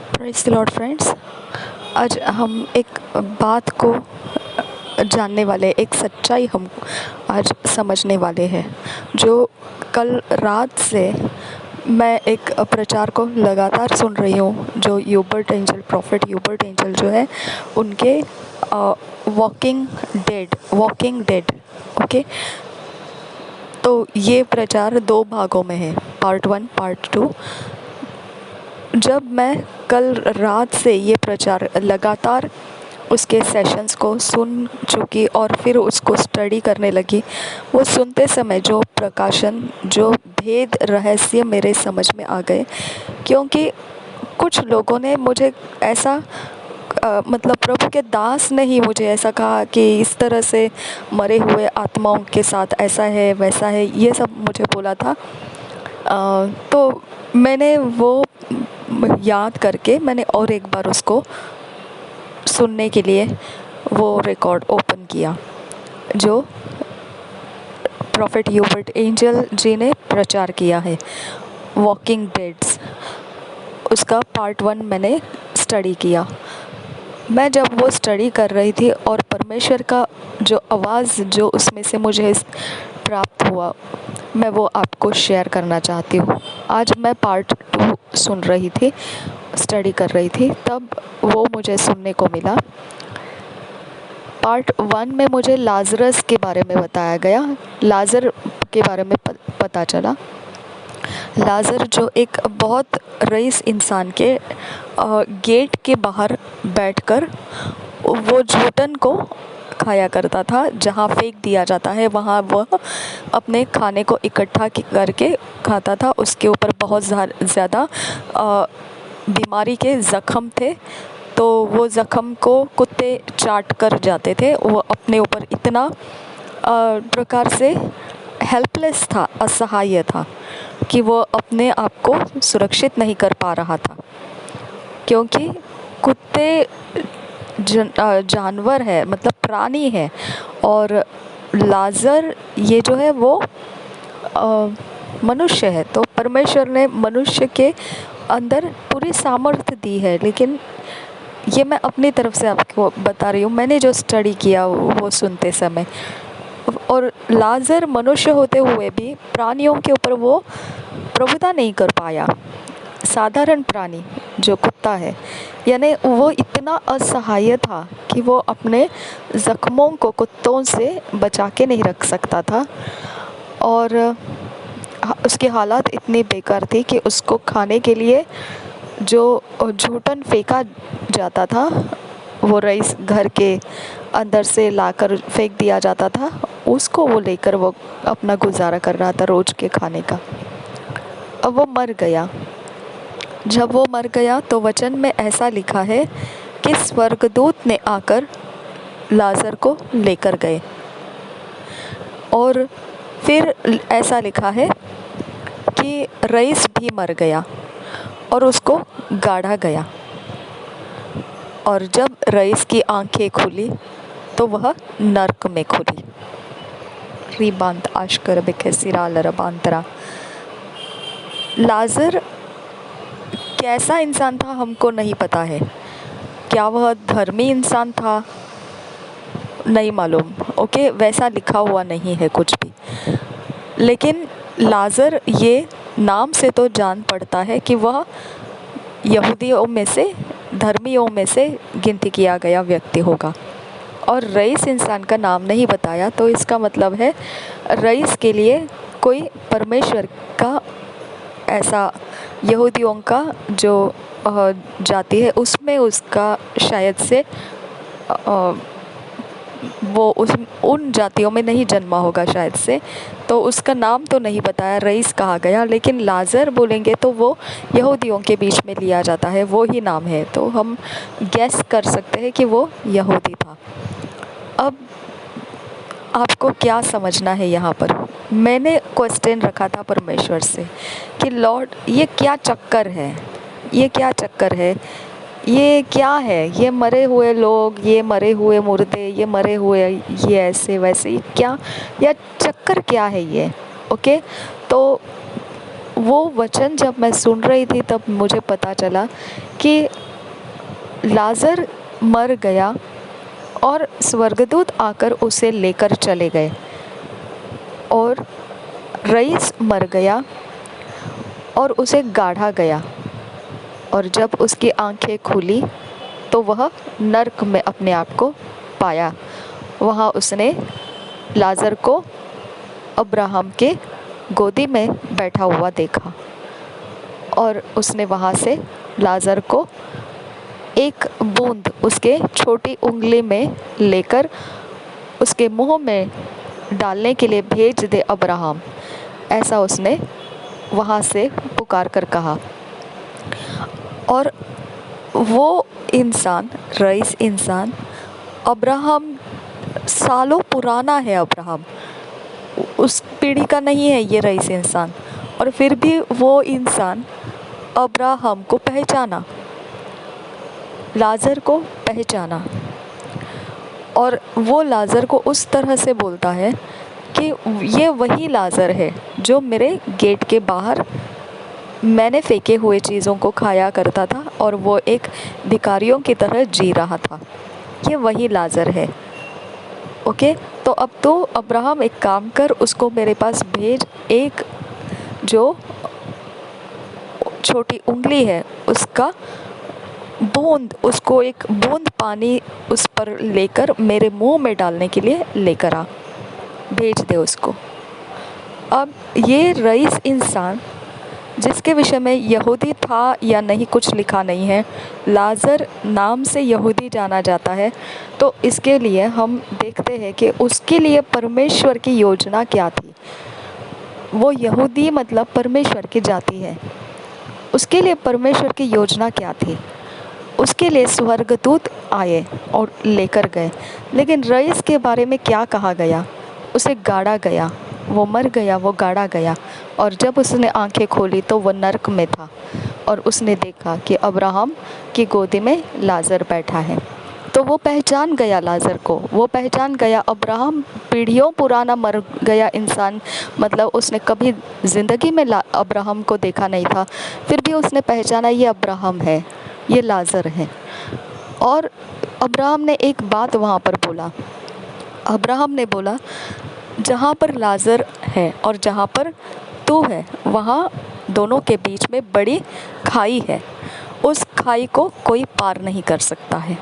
Praise the Lord friends. आज हम एक बात को जानने वाले, एक सच्चाई हम आज समझने वाले हैं। जो कल रात से मैं एक प्रचार को लगातार सुन रही हूँ, जो Hubert angel, profit Hubert angel जो है, उनके वॉकिंग डेड। ओके, तो ये प्रचार 2 भागों में है, पार्ट 1 पार्ट 2। जब मैं कल रात से ये प्रचार लगातार उसके सेशंस को सुन चुकी और फिर उसको स्टडी करने लगी, वो सुनते समय जो प्रकाशन, जो भेद, रहस्य मेरे समझ में आ गए। क्योंकि कुछ लोगों ने मुझे ऐसा मतलब प्रभु के दास ने ही मुझे ऐसा कहा कि इस तरह से मरे हुए आत्माओं के साथ ऐसा है वैसा है, ये सब मुझे बोला था। तो मैंने वो याद करके मैंने और एक बार उसको सुनने के लिए वो रिकॉर्ड ओपन किया, जो प्रॉफिट ह्यूबर्ट एंजल जी ने प्रचार किया है, वॉकिंग डेड्स। उसका पार्ट 1 मैंने स्टडी किया। मैं जब वो स्टडी कर रही थी और परमेश्वर का जो आवाज़ जो उसमें से मुझे प्राप्त हुआ, मैं वो आपको शेयर करना चाहती हूँ। आज मैं पार्ट 2 सुन रही थी, स्टडी कर रही थी, तब वो मुझे सुनने को मिला। पार्ट 1 में मुझे लाजरस के बारे में बताया गया, लाजर के बारे में पता चला। लाजर जो एक बहुत रईस इंसान के गेट के बाहर बैठकर वो झूठन को खाया करता था, जहाँ फेंक दिया जाता है वहाँ वह अपने खाने को इकट्ठा करके खाता था। उसके ऊपर बहुत ज़्यादा बीमारी के ज़ख्म थे, तो वो ज़ख्म को कुत्ते चाट कर जाते थे। वो अपने ऊपर इतना प्रकार से हेल्पलेस था, असहाय था, कि वो अपने आप को सुरक्षित नहीं कर पा रहा था। क्योंकि कुत्ते जानवर है, मतलब प्राणी है, और लाजर ये जो है वो मनुष्य है। तो परमेश्वर ने मनुष्य के अंदर पूरी सामर्थ्य दी है, लेकिन ये मैं अपनी तरफ से आपको बता रही हूँ, मैंने जो स्टडी किया वो सुनते समय। और लाजर मनुष्य होते हुए भी प्राणियों के ऊपर वो प्रभुता नहीं कर पाया। साधारण प्राणी जो कुत्ता है, यानी वो इतना असहाय था कि वो अपने ज़ख्मों को कुत्तों से बचा के नहीं रख सकता था, और उसकी हालत इतनी बेकार थी कि उसको खाने के लिए जो झूठन फेंका जाता था, वो रईस घर के अंदर से लाकर फेंक दिया जाता था, उसको वो लेकर वो अपना गुजारा कर रहा था रोज के खाने का। अब वो मर गया। जब वो मर गया तो वचन में ऐसा लिखा है कि स्वर्गदूत ने आकर लाजर को लेकर गए, और फिर ऐसा लिखा है कि रईस भी मर गया और उसको गाड़ा गया। और जब रईस की आंखें खुली तो वह नरक में खुली। रिबांत आशकर बेखेसिरा लरबांतरा। लाजर कैसा इंसान था हमको नहीं पता है। क्या वह धर्मी इंसान था, नहीं मालूम। ओके, वैसा लिखा हुआ नहीं है कुछ भी। लेकिन लाजर ये नाम से तो जान पड़ता है कि वह यहूदियों में से, धर्मियों में से गिनती किया गया व्यक्ति होगा। और रईस इंसान का नाम नहीं बताया, तो इसका मतलब है रईस के लिए कोई परमेश्वर का ऐसा, यहूदियों का जो जाति है उसमें उसका शायद से वो उन जातियों में नहीं जन्मा होगा शायद से, तो उसका नाम तो नहीं बताया, रईस कहा गया। लेकिन लाजर बोलेंगे तो वो यहूदियों के बीच में लिया जाता है, वो ही नाम है, तो हम गैस कर सकते हैं कि वो यहूदी था। अब आपको क्या समझना है यहाँ पर? मैंने क्वेश्चन रखा था परमेश्वर से कि लॉर्ड, ये क्या चक्कर है, ये क्या चक्कर है, ये क्या है, ये मरे हुए लोग, ये मरे हुए मुर्दे, ये मरे हुए, ये ऐसे वैसे, ये क्या, या चक्कर क्या है ये? ओके, तो वो वचन जब मैं सुन रही थी तब मुझे पता चला कि लाज़र मर गया और स्वर्गदूत आकर उसे लेकर चले गए, और रईस मर गया और उसे गाड़ा गया, और जब उसकी आंखें खुली तो वह नर्क में अपने आप को पाया। वहाँ उसने लाज़र को अब्राहम के गोदी में बैठा हुआ देखा, और उसने वहाँ से लाज़र को एक बूंद उसके छोटी उंगली में लेकर उसके मुंह में डालने के लिए भेज दे अब्राहम, ऐसा उसने वहाँ से पुकार कर कहा। और वो इंसान, रईस इंसान, अब्राहम सालों पुराना है, अब्राहम उस पीढ़ी का नहीं है ये रईस इंसान, और फिर भी वो इंसान अब्राहम को पहचाना, लाज़र को पहचाना, और वो लाज़र को उस तरह से बोलता है कि ये वही लाज़र है जो मेरे गेट के बाहर मैंने फेंके हुए चीज़ों को खाया करता था और वो एक भिखारियों की तरह जी रहा था। ये वही लाज़र है। ओके, तो अब तो अब्राहम एक काम कर, उसको मेरे पास भेज, एक जो छोटी उंगली है उसका बूंद, उसको एक बूंद पानी उस पर लेकर मेरे मुंह में डालने के लिए लेकर आ, भेज दे उसको। अब ये रईस इंसान जिसके विषय में यहूदी था या नहीं कुछ लिखा नहीं है, लाज़र नाम से यहूदी जाना जाता है, तो इसके लिए हम देखते हैं कि उसके लिए परमेश्वर की योजना क्या थी। वो यहूदी मतलब परमेश्वर की जाति है, उसके लिए परमेश्वर की योजना क्या थी। उसके लिए स्वर्गदूत आए और लेकर गए, लेकिन रईस के बारे में क्या कहा गया, उसे गाड़ा गया, वो मर गया, वो गाड़ा गया, और जब उसने आंखें खोली तो वो नर्क में था, और उसने देखा कि अब्राहम की गोदी में लाज़र बैठा है। तो वो पहचान गया लाज़र को, वो पहचान गया अब्राहम पीढ़ियों पुराना मर गया इंसान, मतलब उसने कभी ज़िंदगी में अब्राहम को देखा नहीं था, फिर भी उसने पहचाना ये अब्राहम है, ये लाज़र है। और अब्राहम ने एक बात वहाँ पर बोला, अब्राहम ने बोला जहाँ पर लाज़र है और जहाँ पर तू है वहाँ दोनों के बीच में बड़ी खाई है, उस खाई को कोई पार नहीं कर सकता है।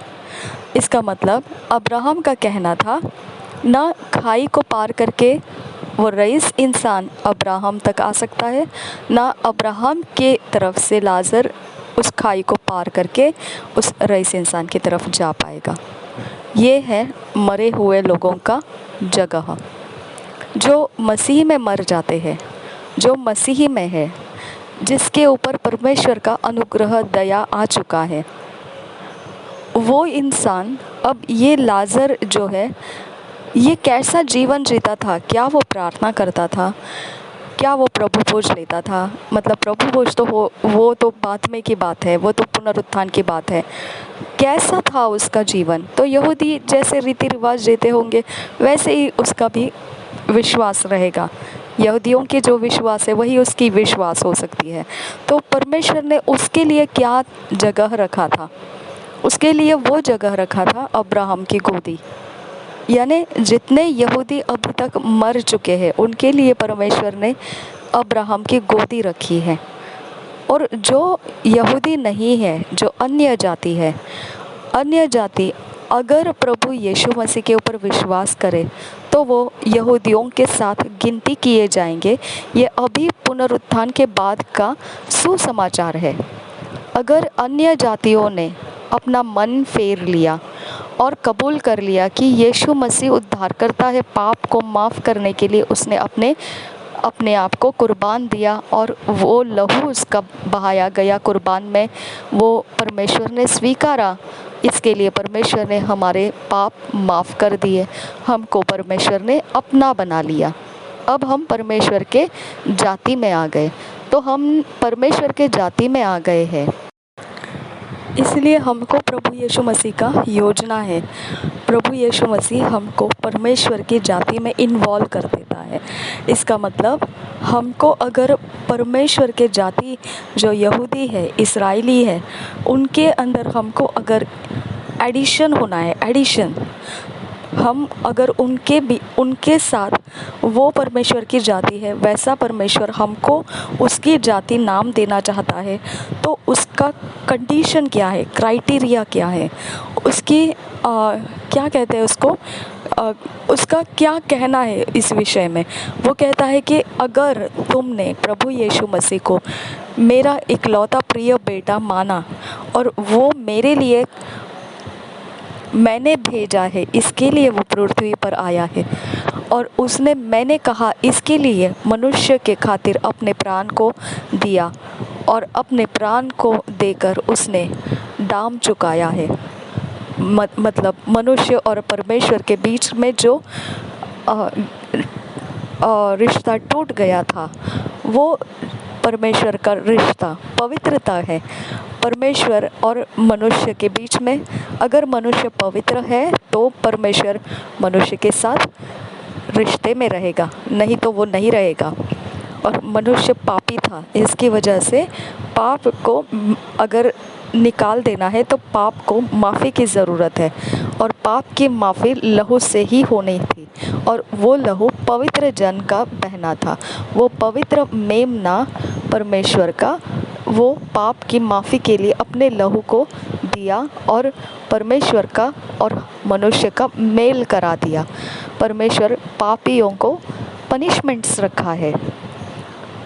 इसका मतलब अब्राहम का कहना था ना खाई को पार करके वो रईस इंसान अब्राहम तक आ सकता है, ना अब्राहम के तरफ से लाज़र उस खाई को पार करके उस रईस इंसान की तरफ जा पाएगा। ये है मरे हुए लोगों का जगह, जो मसीह में मर जाते हैं, जो मसीह में है, जिसके ऊपर परमेश्वर का अनुग्रह दया आ चुका है। वो इंसान, अब ये लाज़र जो है, ये कैसा जीवन जीता था, क्या वो प्रार्थना करता था, क्या वो प्रभु भोज लेता था, मतलब प्रभु भोज तो वो तो बाद में की बात है, वो तो पुनरुत्थान की बात है। कैसा था उसका जीवन, तो यहूदी जैसे रीति रिवाज देते होंगे वैसे ही उसका भी विश्वास रहेगा, यहूदियों के जो विश्वास है वही उसकी विश्वास हो सकती है। तो परमेश्वर ने उसके लिए क्या जगह रखा था, उसके लिए वो जगह रखा था अब्राहम की गोदी, यानी जितने यहूदी अभी तक मर चुके हैं उनके लिए परमेश्वर ने अब्राहम की गोदी रखी है। और जो यहूदी नहीं है, जो अन्य जाति है, अन्य जाति अगर प्रभु यीशु मसीह के ऊपर विश्वास करे तो वो यहूदियों के साथ गिनती किए जाएंगे। ये अभी पुनरुत्थान के बाद का सुसमाचार है। अगर अन्य जातियों ने अपना मन फेर लिया और कबूल कर लिया कि यीशु मसीह उद्धार करता है, पाप को माफ़ करने के लिए उसने अपने आप को कुर्बान दिया और वो लहू उसका बहाया गया कुर्बान में, वो परमेश्वर ने स्वीकारा, इसके लिए परमेश्वर ने हमारे पाप माफ़ कर दिए, हमको परमेश्वर ने अपना बना लिया। अब हम परमेश्वर के जाति में आ गए, तो हम परमेश्वर के जाति में आ गए हैं। इसलिए हमको प्रभु यीशु मसीह का योजना है। प्रभु यीशु मसीह हमको परमेश्वर की जाति में इन्वॉल्व कर देता है। इसका मतलब हमको अगर परमेश्वर के जाति जो यहूदी है, इस्राएली है, उनके अंदर हमको अगर एडिशन होना है, एडिशन, हम अगर उनके साथ वो परमेश्वर की जाति है वैसा परमेश्वर हमको उसकी जाति नाम देना चाहता है, तो उसका कंडीशन क्या है, क्राइटेरिया क्या है, उसकी क्या कहते हैं उसको, उसका क्या कहना है इस विषय में। वो कहता है कि अगर तुमने प्रभु यीशु मसीह को मेरा इकलौता प्रिय बेटा माना और वो मेरे लिए मैंने भेजा है, इसके लिए वो पृथ्वी पर आया है, और उसने मैंने कहा इसके लिए मनुष्य के खातिर अपने प्राण को दिया, और अपने प्राण को देकर उसने दाम चुकाया है। मतलब मनुष्य और परमेश्वर के बीच में जो रिश्ता टूट गया था, वो परमेश्वर का रिश्ता पवित्रता है। परमेश्वर और मनुष्य के बीच में अगर मनुष्य पवित्र है तो परमेश्वर मनुष्य के साथ रिश्ते में रहेगा, नहीं तो वो नहीं रहेगा। और मनुष्य पापी था, इसकी वजह से पाप को अगर निकाल देना है तो पाप को माफ़ी की ज़रूरत है, और पाप की माफ़ी लहू से ही होनी थी, और वो लहू पवित्र जन का बहना था। वो पवित्र मेमना परमेश्वर का वो पाप की माफ़ी के लिए अपने लहू को दिया और परमेश्वर का और मनुष्य का मेल करा दिया। परमेश्वर पापियों को पनिशमेंट्स रखा है।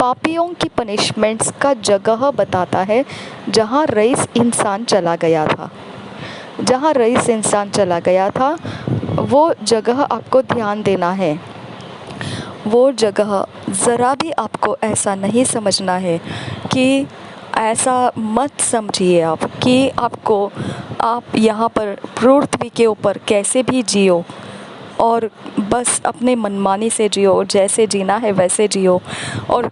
पापियों की पनिशमेंट्स का जगह बताता है जहाँ रईस इंसान चला गया था। जहाँ रईस इंसान चला गया था वो जगह आपको ध्यान देना है। वो जगह ज़रा भी आपको ऐसा नहीं समझना है कि ऐसा मत समझिए आप कि आप यहाँ पर पृथ्वी के ऊपर कैसे भी जियो और बस अपने मनमानी से जियो, जैसे जीना है वैसे जियो, और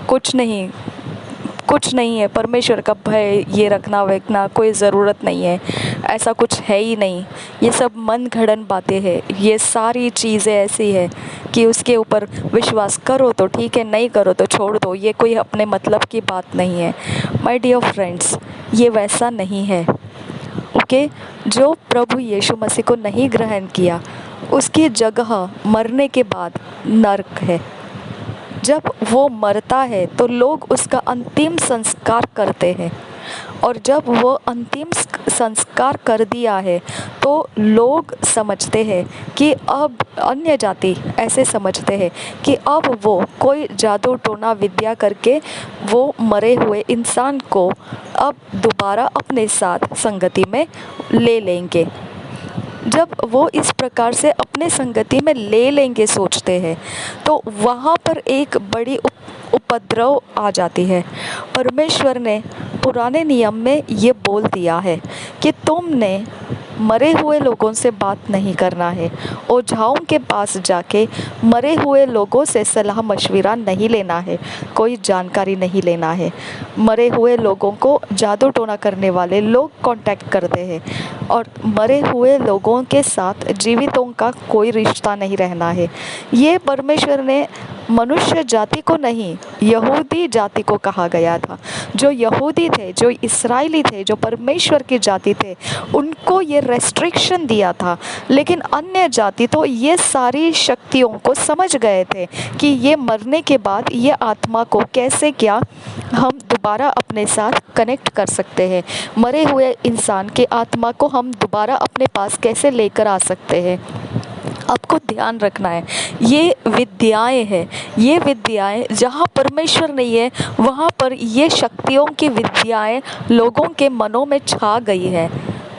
कुछ नहीं है। परमेश्वर का भय ये रखना वैखना कोई ज़रूरत नहीं है, ऐसा कुछ है ही नहीं। ये सब मन घड़न बातें हैं। ये सारी चीज़ें ऐसी है कि उसके ऊपर विश्वास करो तो ठीक है, नहीं करो तो छोड़ दो। ये कोई अपने मतलब की बात नहीं है माय डियर फ्रेंड्स, ये वैसा नहीं है। ओके, जो प्रभु यीशु मसीह को नहीं ग्रहण किया उसकी जगह मरने के बाद नर्क है। जब वो मरता है तो लोग उसका अंतिम संस्कार करते हैं, और जब वो अंतिम संस्कार कर दिया है तो लोग समझते हैं कि अब अन्य जाति ऐसे समझते हैं कि अब वो कोई जादू टोना विद्या करके वो मरे हुए इंसान को अब दोबारा अपने साथ संगति में ले लेंगे। जब वो इस प्रकार से अपने संगति में ले लेंगे सोचते हैं, तो वहाँ पर एक बड़ी उपद्रव आ जाती है। परमेश्वर ने पुराने नियम में ये बोल दिया है कि तुमने मरे हुए लोगों से बात नहीं करना है, ओझाओं के पास जाके मरे हुए लोगों से सलाह मशविरा नहीं लेना है, कोई जानकारी नहीं लेना है। मरे हुए लोगों को जादू टोना करने वाले लोग कांटेक्ट करते हैं, और मरे हुए लोगों के साथ जीवितों का कोई रिश्ता नहीं रहना है। ये परमेश्वर ने मनुष्य जाति को नहीं, यहूदी जाति को कहा गया था। जो यहूदी थे, जो इस्राएली थे, जो परमेश्वर की जाति थे, उनको ये रेस्ट्रिक्शन दिया था। लेकिन अन्य जाति तो ये सारी शक्तियों को समझ गए थे कि ये मरने के बाद ये आत्मा को कैसे क्या हम दोबारा अपने साथ कनेक्ट कर सकते हैं, मरे हुए इंसान के आत्मा को हम दोबारा अपने पास कैसे लेकर आ सकते हैं। आपको ध्यान रखना है, ये विद्याएं हैं। ये विद्याएं जहाँ परमेश्वर नहीं है वहाँ पर ये शक्तियों की विद्याएं लोगों के मनों में छा गई है।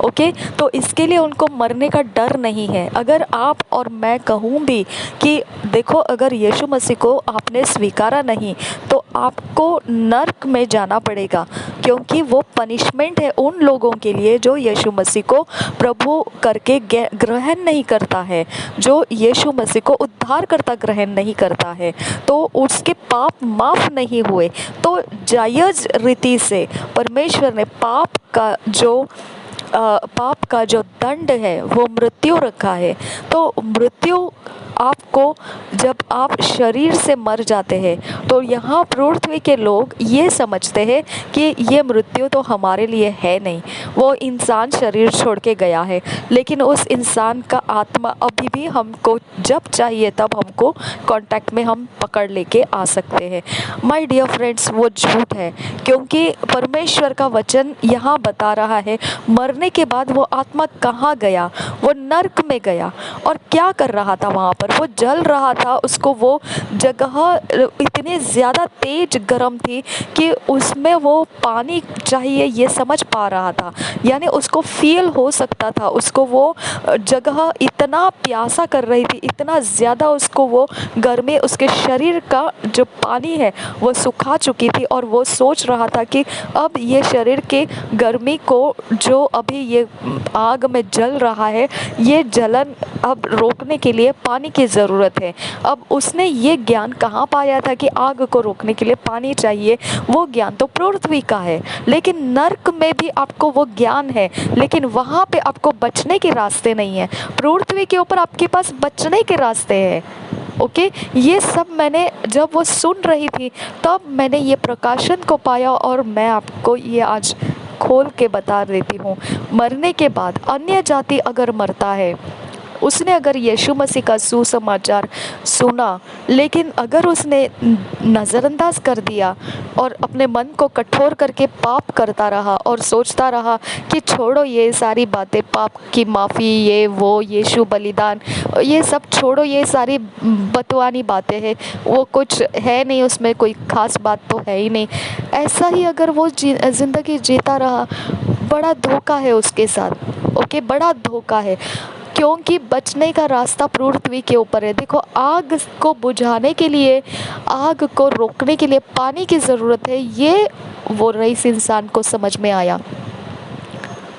ओके, तो इसके लिए उनको मरने का डर नहीं है। अगर आप और मैं कहूँ भी कि देखो, अगर यीशु मसीह को आपने स्वीकारा नहीं तो आपको नर्क में जाना पड़ेगा, क्योंकि वो पनिशमेंट है उन लोगों के लिए जो यीशु मसीह को प्रभु करके ग्रहण नहीं करता है, जो यीशु मसीह को उद्धारकर्ता ग्रहण नहीं करता है, तो उसके पाप माफ़ नहीं हुए। तो जायज़ रीति से परमेश्वर ने पाप का जो दंड है वो मृत्यु रखा है। तो मृत्यु आपको, जब आप शरीर से मर जाते हैं तो यहाँ पृथ्वी के लोग ये समझते हैं कि ये मृत्यु तो हमारे लिए है नहीं, वो इंसान शरीर छोड़ के गया है, लेकिन उस इंसान का आत्मा अभी भी हमको जब चाहिए तब हमको कांटेक्ट में हम पकड़ लेके आ सकते हैं। माय डियर फ्रेंड्स, वो झूठ है, क्योंकि परमेश्वर का वचन यहाँ बता रहा है मरने के बाद वो आत्मा कहाँ गया, वो नर्क में गया। और क्या कर रहा था वहाँ पर? वो जल रहा था, उसको वो जगह इतनी ज़्यादा तेज गर्म थी कि उसमें वो पानी चाहिए ये समझ पा रहा था, यानी उसको फील हो सकता था, उसको वो जगह इतना प्यासा कर रही थी, इतना ज़्यादा उसको वो गर्मी, उसके शरीर का जो पानी है वो सुखा चुकी थी। और वो सोच रहा था कि अब ये शरीर के गर्मी को, जो अभी ये आग में जल रहा है, ये जलन अब रोकने के लिए पानी की ज़रूरत है। अब उसने ये ज्ञान कहाँ पाया था कि आग को रोकने के लिए पानी चाहिए? वो ज्ञान तो पृथ्वी का है, लेकिन नर्क में भी आपको वो ज्ञान है, लेकिन वहाँ पे आपको बचने के रास्ते नहीं है। पृथ्वी के ऊपर आपके पास बचने के रास्ते हैं। ओके, ये सब मैंने जब वो सुन रही थी तब मैंने ये प्रकाशन को पाया, और मैं आपको ये आज खोल के बता देती हूँ। मरने के बाद अन्य जाति अगर मरता है, उसने अगर यीशु मसीह का सुसमाचार सुना, लेकिन अगर उसने नज़रअंदाज कर दिया और अपने मन को कठोर करके पाप करता रहा और सोचता रहा कि छोड़ो ये सारी बातें, पाप की माफ़ी, ये वो, यीशु बलिदान, ये सब छोड़ो, ये सारी बतवानी बातें हैं, वो कुछ है नहीं, उसमें कोई ख़ास बात तो है ही नहीं, ऐसा ही अगर वो ज़िंदगी जीता रहा, बड़ा धोखा है उसके साथ। ओके, बड़ा धोखा है, क्योंकि बचने का रास्ता पृथ्वी के ऊपर है। देखो, आग को बुझाने के लिए, आग को रोकने के लिए पानी की ज़रूरत है, ये वो रईस इंसान को समझ में आया।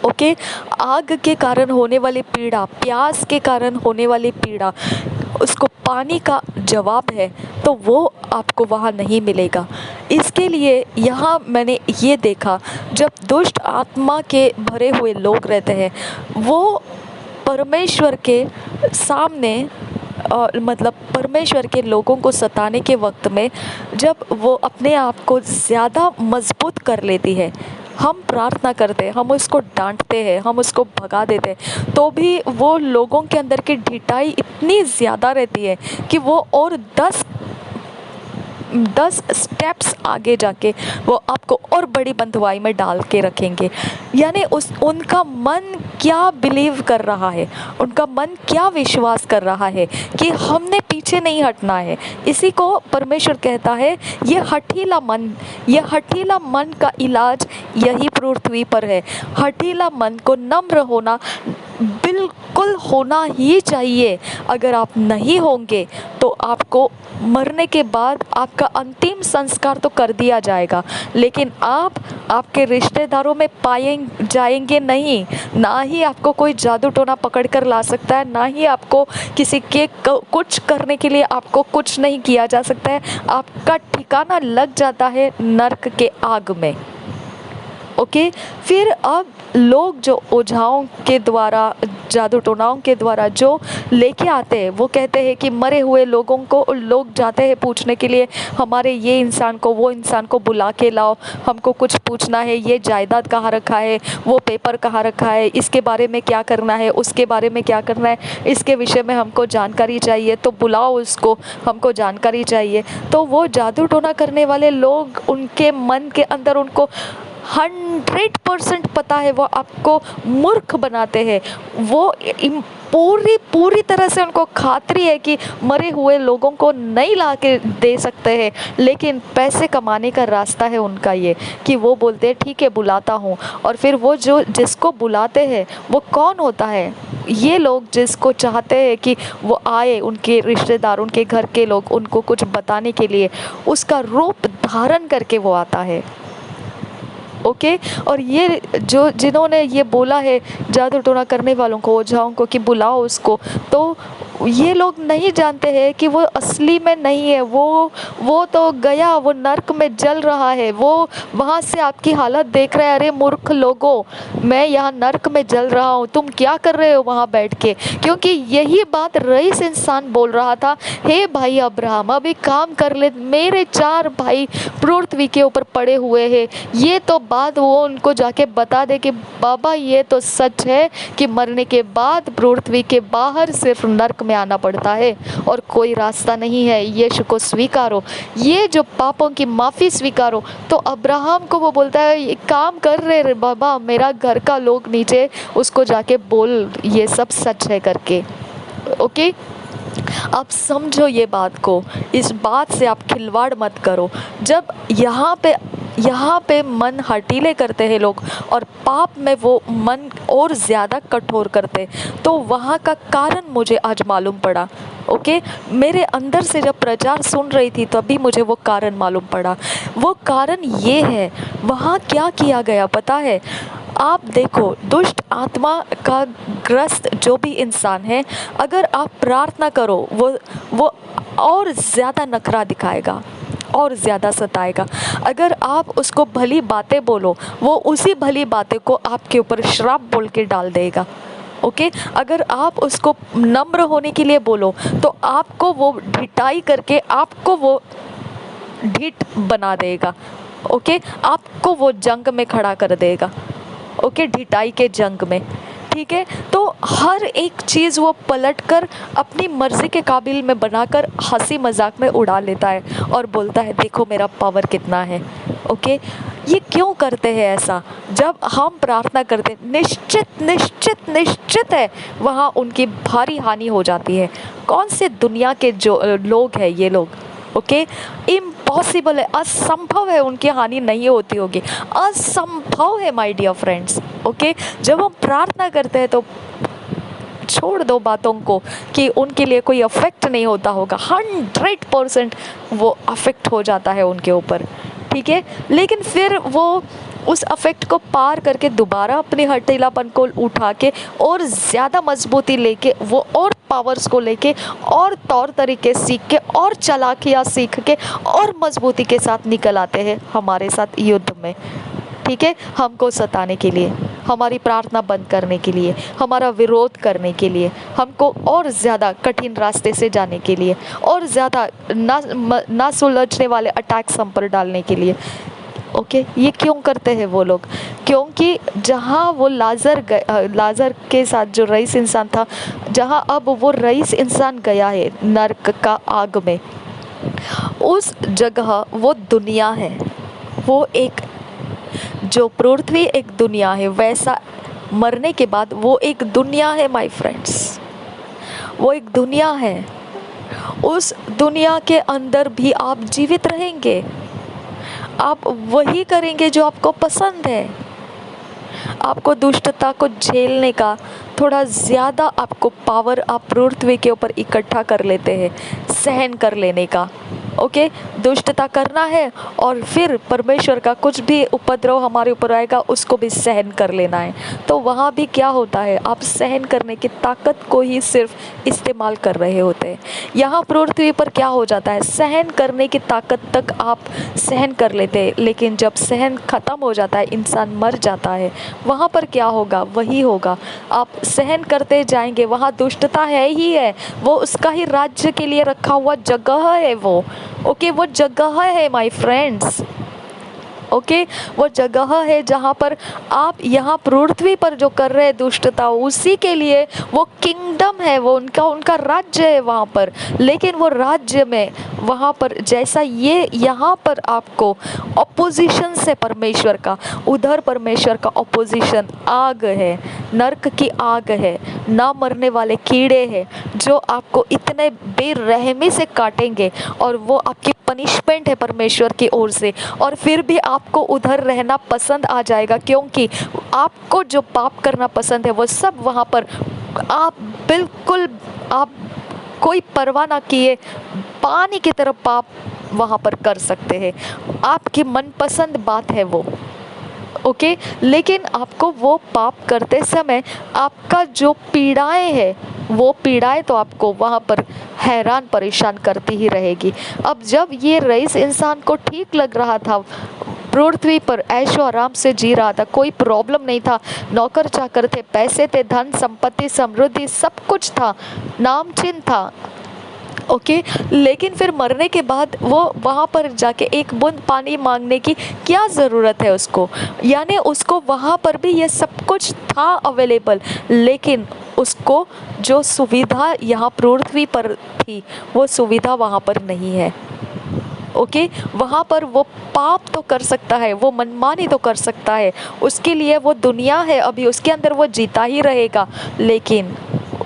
ओके, आग के कारण होने वाली पीड़ा, प्यास के कारण होने वाली पीड़ा, उसको पानी का जवाब है, तो वो आपको वहाँ नहीं मिलेगा। इसके लिए यहाँ मैंने ये देखा, जब दुष्ट आत्मा के भरे हुए लोग रहते हैं, वो परमेश्वर के सामने मतलब परमेश्वर के लोगों को सताने के वक्त में, जब वो अपने आप को ज़्यादा मजबूत कर लेती है, हम प्रार्थना करते हैं, हम उसको डांटते हैं, हम उसको भगा देते हैं, तो भी वो लोगों के अंदर की ढिठाई इतनी ज़्यादा रहती है कि वो और 10 स्टेप्स आगे जाके वो आपको और बड़ी बंधुआई में डाल के रखेंगे। यानी उनका मन क्या बिलीव कर रहा है, उनका मन क्या विश्वास कर रहा है कि हमने पीछे नहीं हटना है। इसी को परमेश्वर कहता है, ये हठीला मन का इलाज यही पृथ्वी पर है। हठीला मन को नम्र होना बिल्कुल होना ही चाहिए। अगर आप नहीं होंगे तो आपको मरने के बाद आपका अंतिम संस्कार तो कर दिया जाएगा, लेकिन आप आपके रिश्तेदारों में पाए जाएंगे नहीं। ना ही आपको कोई जादू टोना पकड़ कर ला सकता है, ना ही आपको किसी के कुछ करने के लिए आपको कुछ नहीं किया जा सकता है। आपका ठिकाना लग जाता है नर्क के आग में। ओके, फिर अब लोग जो ओझाओं के द्वारा, जादू टोनाओं के द्वारा जो लेके आते हैं, वो कहते हैं कि मरे हुए लोगों को, लोग जाते हैं पूछने के लिए, हमारे ये इंसान को, वो इंसान को बुला के लाओ, हमको कुछ पूछना है, ये जायदाद कहाँ रखा है, वो पेपर कहाँ रखा है, इसके बारे में क्या करना है, उसके बारे में क्या करना है, इसके विषय में हमको जानकारी चाहिए, तो बुलाओ उसको, हमको जानकारी चाहिए। तो वो जादू टोना करने वाले लोग, उनके मन के अंदर उनको 100% पता है वो आपको मूर्ख बनाते हैं। वो पूरी तरह से उनको खातरी है कि मरे हुए लोगों को नहीं ला के दे सकते हैं, लेकिन पैसे कमाने का रास्ता है उनका ये कि वो बोलते हैं ठीक है बुलाता हूँ। और फिर वो जो जिसको बुलाते हैं वो कौन होता है? ये लोग जिसको चाहते हैं कि वो आए, उनके रिश्तेदार, उनके घर के लोग उनको कुछ बताने के लिए, उसका रूप धारण करके वो आता है। ओके और ये जो जिन्होंने ये बोला है जादू टोना करने वालों को, ओझाओं को कि बुलाओ उसको, तो ये लोग नहीं जानते हैं कि वो असली में नहीं है। वो तो गया, वो नर्क में जल रहा है। वो वहाँ से आपकी हालत देख रहे हैं, अरे मूर्ख लोगों, मैं यहाँ नर्क में जल रहा हूँ, तुम क्या कर रहे हो वहाँ बैठ के? क्योंकि यही बात रईस इंसान बोल रहा था, हे भाई अब्राहम अभी काम कर ले, मेरे 4 भाई पृथ्वी के ऊपर पड़े हुए हैं। ये तो बात वो उनको जाके बता दे कि बाबा ये तो सच है कि मरने के बाद पृथ्वी के बाहर सिर्फ नर्क में आना पड़ता है और कोई रास्ता नहीं है। यीशु को स्वीकारो, ये जो पापों की माफ़ी स्वीकारो। तो अब्राहम को वो बोलता है ये काम कर रहे रे बाबा, मेरा घर का लोग नीचे उसको जाके बोल ये सब सच है करके। ओके आप समझो ये बात को, इस बात से आप खिलवाड़ मत करो। जब यहाँ पे मन हटीले करते हैं लोग और पाप में वो मन और ज़्यादा कठोर करते, तो वहाँ का कारण मुझे आज मालूम पड़ा। ओके मेरे अंदर से जब प्रचार सुन रही थी तभी मुझे वो कारण मालूम पड़ा। वो कारण ये है, वहाँ क्या किया गया पता है? आप देखो, दुष्ट आत्मा का ग्रस्त जो भी इंसान है, अगर आप प्रार्थना करो वो और ज़्यादा नखरा दिखाएगा और ज़्यादा सताएगा। अगर आप उसको भली बातें बोलो, वो उसी भली बातें को आपके ऊपर श्राप बोल के डाल देगा। ओके अगर आप उसको नम्र होने के लिए बोलो तो आपको वो ढिठाई करके आपको वो ढीठ बना देगा। ओके आपको वो जंग में खड़ा कर देगा। ओके ढिठाई के जंग में, ठीक है? तो हर एक चीज़ वो पलट कर अपनी मर्ज़ी के काबिल में बनाकर हंसी मजाक में उड़ा लेता है और बोलता है देखो मेरा पावर कितना है। ओके ये क्यों करते हैं ऐसा? जब हम प्रार्थना करते निश्चित निश्चित निश्चित है वहाँ उनकी भारी हानि हो जाती है। कौन से दुनिया के जो लोग हैं ये लोग? ओके इम्पॉसिबल है, असंभव है उनकी हानि नहीं होती होगी, असंभव है माय डियर फ्रेंड्स। ओके जब हम प्रार्थना करते हैं तो छोड़ दो बातों को कि उनके लिए कोई अफेक्ट नहीं होता होगा, 100% वो अफेक्ट हो जाता है उनके ऊपर, ठीक है? लेकिन फिर वो उस अफेक्ट को पार करके दोबारा अपने हठीलापन को उठा के और ज़्यादा मजबूती लेके वो और पावर्स को लेके और तौर तरीके सीख के और चालाकियाँ सीख के और मजबूती के साथ निकल आते हैं हमारे साथ युद्ध में, ठीक है? हमको सताने के लिए, हमारी प्रार्थना बंद करने के लिए, हमारा विरोध करने के लिए, हमको और ज़्यादा कठिन रास्ते से जाने के लिए, और ज़्यादा ना सुलझने वाले अटैक्स हम पर डालने के लिए। ओके ये क्यों करते हैं वो लोग? क्योंकि जहाँ वो लाजर के साथ जो रईस इंसान था, जहाँ अब वो रईस इंसान गया है नर्क का आग में, उस जगह वो दुनिया है, वो एक जो पृथ्वी एक दुनिया है, वैसा मरने के बाद वो एक दुनिया है माय फ्रेंड्स, वो एक दुनिया है। उस दुनिया के अंदर भी आप जीवित रहेंगे, आप वही करेंगे जो आपको पसंद है। आपको दुष्टता को झेलने का थोड़ा ज़्यादा आपको पावर आप पृथ्वी के ऊपर इकट्ठा कर लेते हैं, सहन कर लेने का। ओके दुष्टता करना है और फिर परमेश्वर का कुछ भी उपद्रव हमारे ऊपर आएगा उसको भी सहन कर लेना है। तो वहाँ भी क्या होता है, आप सहन करने की ताकत को ही सिर्फ इस्तेमाल कर रहे होते हैं। यहाँ पृथ्वी पर क्या हो जाता है, सहन करने की ताकत तक आप सहन कर लेते हैं, लेकिन जब सहन ख़त्म हो जाता है, इंसान मर जाता है, वहाँ पर क्या होगा? वही होगा, आप सहन करते जाएंगे, वहाँ दुष्टता है ही है, वो उसका ही राज्य के लिए रखा हुआ जगह है वो। ओके वो जगह है माय फ्रेंड्स। ओके, वो जगह है जहाँ पर आप यहाँ पृथ्वी पर जो कर रहे हैं दुष्टता, उसी के लिए वो किंगडम है, वो उनका उनका राज्य है वहाँ पर। लेकिन वो राज्य में वहाँ पर जैसा ये यहाँ पर आपको ऑपोजिशन से परमेश्वर का, उधर परमेश्वर का ऑपोजिशन आग है, नरक की आग है, ना मरने वाले कीड़े हैं जो आपको इतने बेरहमी से काटेंगे, और वो आपकी पनिशमेंट है परमेश्वर की ओर से। और फिर भी आपको उधर रहना पसंद आ जाएगा, क्योंकि आपको जो पाप करना पसंद है वो सब वहाँ पर आप बिल्कुल, आप कोई परवाह ना किए पानी की तरह पाप वहाँ पर कर सकते हैं। आपकी मनपसंद बात है वो, ओके। लेकिन आपको वो पाप करते समय आपका जो पीड़ाएं है, वो पीड़ाएं तो आपको वहाँ पर हैरान परेशान करती ही रहेगी। अब जब ये रईस इंसान को ठीक लग रहा था, पृथ्वी पर ऐशो आराम से जी रहा था, कोई प्रॉब्लम नहीं था, नौकर चाकर थे, पैसे थे, धन संपत्ति समृद्धि सब कुछ था, नाम चिन्ह था, ओके। लेकिन फिर मरने के बाद वो वहाँ पर जाके एक बूंद पानी मांगने की क्या ज़रूरत है उसको, यानी उसको वहाँ पर भी ये सब कुछ था अवेलेबल, लेकिन उसको जो सुविधा यहाँ पृथ्वी पर थी वो सुविधा वहाँ पर नहीं है, ओके। वहाँ पर वो पाप तो कर सकता है, वो मनमानी तो कर सकता है, उसके लिए वो दुनिया है अभी, उसके अंदर वो जीता ही रहेगा, लेकिन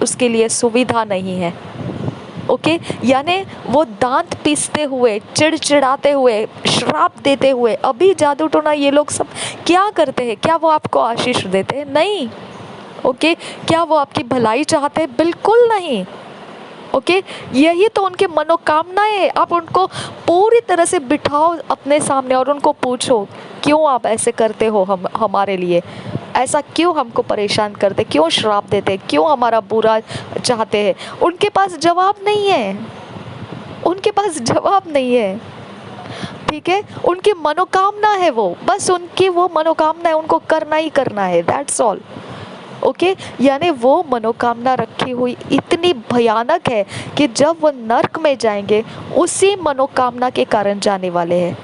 उसके लिए सुविधा नहीं है, ओके। यानी वो दांत पीसते हुए, चिड़चिड़ाते हुए, श्राप देते हुए, अभी जादू टोना ये लोग सब क्या करते हैं? क्या वो आपको आशीष देते हैं? नहीं, ओके। क्या वो आपकी भलाई चाहते हैं? बिल्कुल नहीं, ओके। यही तो उनके मनोकामनाएं हैं। आप उनको पूरी तरह से बिठाओ अपने सामने और उनको पूछो, क्यों आप ऐसे करते हो हमारे लिए? ऐसा क्यों हमको परेशान करते, क्यों श्राप देते, क्यों हमारा बुरा चाहते हैं? उनके पास जवाब नहीं है, उनके पास जवाब नहीं है, ठीक है। उनकी मनोकामना है वो, बस उनकी वो मनोकामना है, उनको करना ही करना है, दैट्स ऑल, ओके। यानी वो मनोकामना रखी हुई इतनी भयानक है कि जब वो नर्क में जाएंगे उसी मनोकामना के कारण जाने वाले हैं।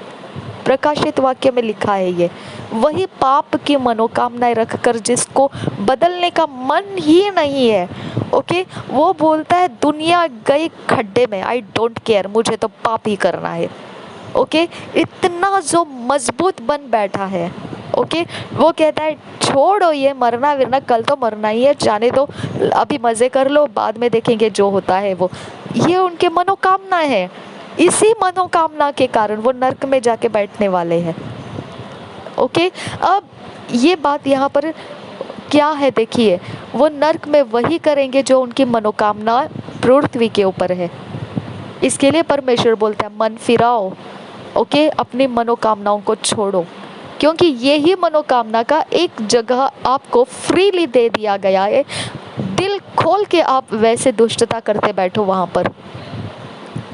प्रकाशित वाक्य में लिखा है ये, वही पाप की मनोकामनाएं रखकर जिसको बदलने का मन ही नहीं है, ओके। वो बोलता है दुनिया गई खड्डे में, आई डोंट केयर, मुझे तो पाप ही करना है, ओके। इतना जो मजबूत बन बैठा है, ओके। वो कहता है छोड़ो ये मरना विरना, कल तो मरना ही है, जाने दो, अभी मज़े कर लो, बाद में देखेंगे जो होता है वो। ये उनके मनोकामना है, इसी मनोकामना के कारण वो नर्क में जाके बैठने वाले हैं, ओके। अब ये बात यहाँ पर क्या है, देखिए, वो नर्क में वही करेंगे जो उनकी मनोकामना पृथ्वी के ऊपर है। इसके लिए परमेश्वर बोलता है मन फिराओ, ओके, अपनी मनोकामनाओं को छोड़ो, क्योंकि यही मनोकामना का एक जगह आपको फ्रीली दे दिया गया है। दिल खोल के आप वैसे दुष्टता करते बैठो, वहाँ पर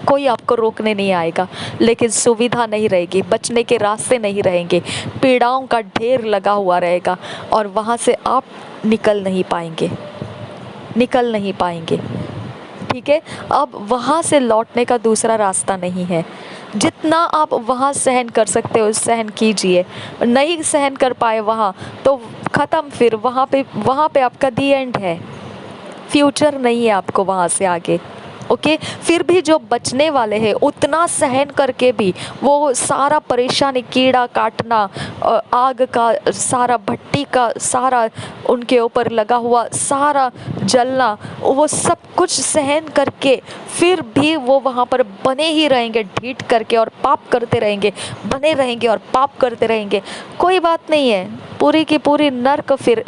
कोई आपको रोकने नहीं आएगा, लेकिन सुविधा नहीं रहेगी, बचने के रास्ते नहीं रहेंगे, पीड़ाओं का ढेर लगा हुआ रहेगा, और वहाँ से आप निकल नहीं पाएंगे, निकल नहीं पाएंगे, ठीक है। अब वहाँ से लौटने का दूसरा रास्ता नहीं है। जितना आप वहाँ सहन कर सकते हो सहन कीजिए, नहीं सहन कर पाए वहाँ तो ख़त्म, फिर वहाँ पे आपका दी एंड है, फ्यूचर नहीं है आपको वहाँ से आगे, ओके। फिर भी जो बचने वाले हैं उतना सहन करके भी वो सारा परेशानी, कीड़ा काटना, आग का सारा, भट्टी का सारा उनके ऊपर लगा हुआ सारा जलना, वो सब कुछ सहन करके फिर भी वो वहाँ पर बने ही रहेंगे ढीठ करके, और पाप करते रहेंगे, बने रहेंगे और पाप करते रहेंगे। कोई बात नहीं है, पूरी की पूरी नर्क फिर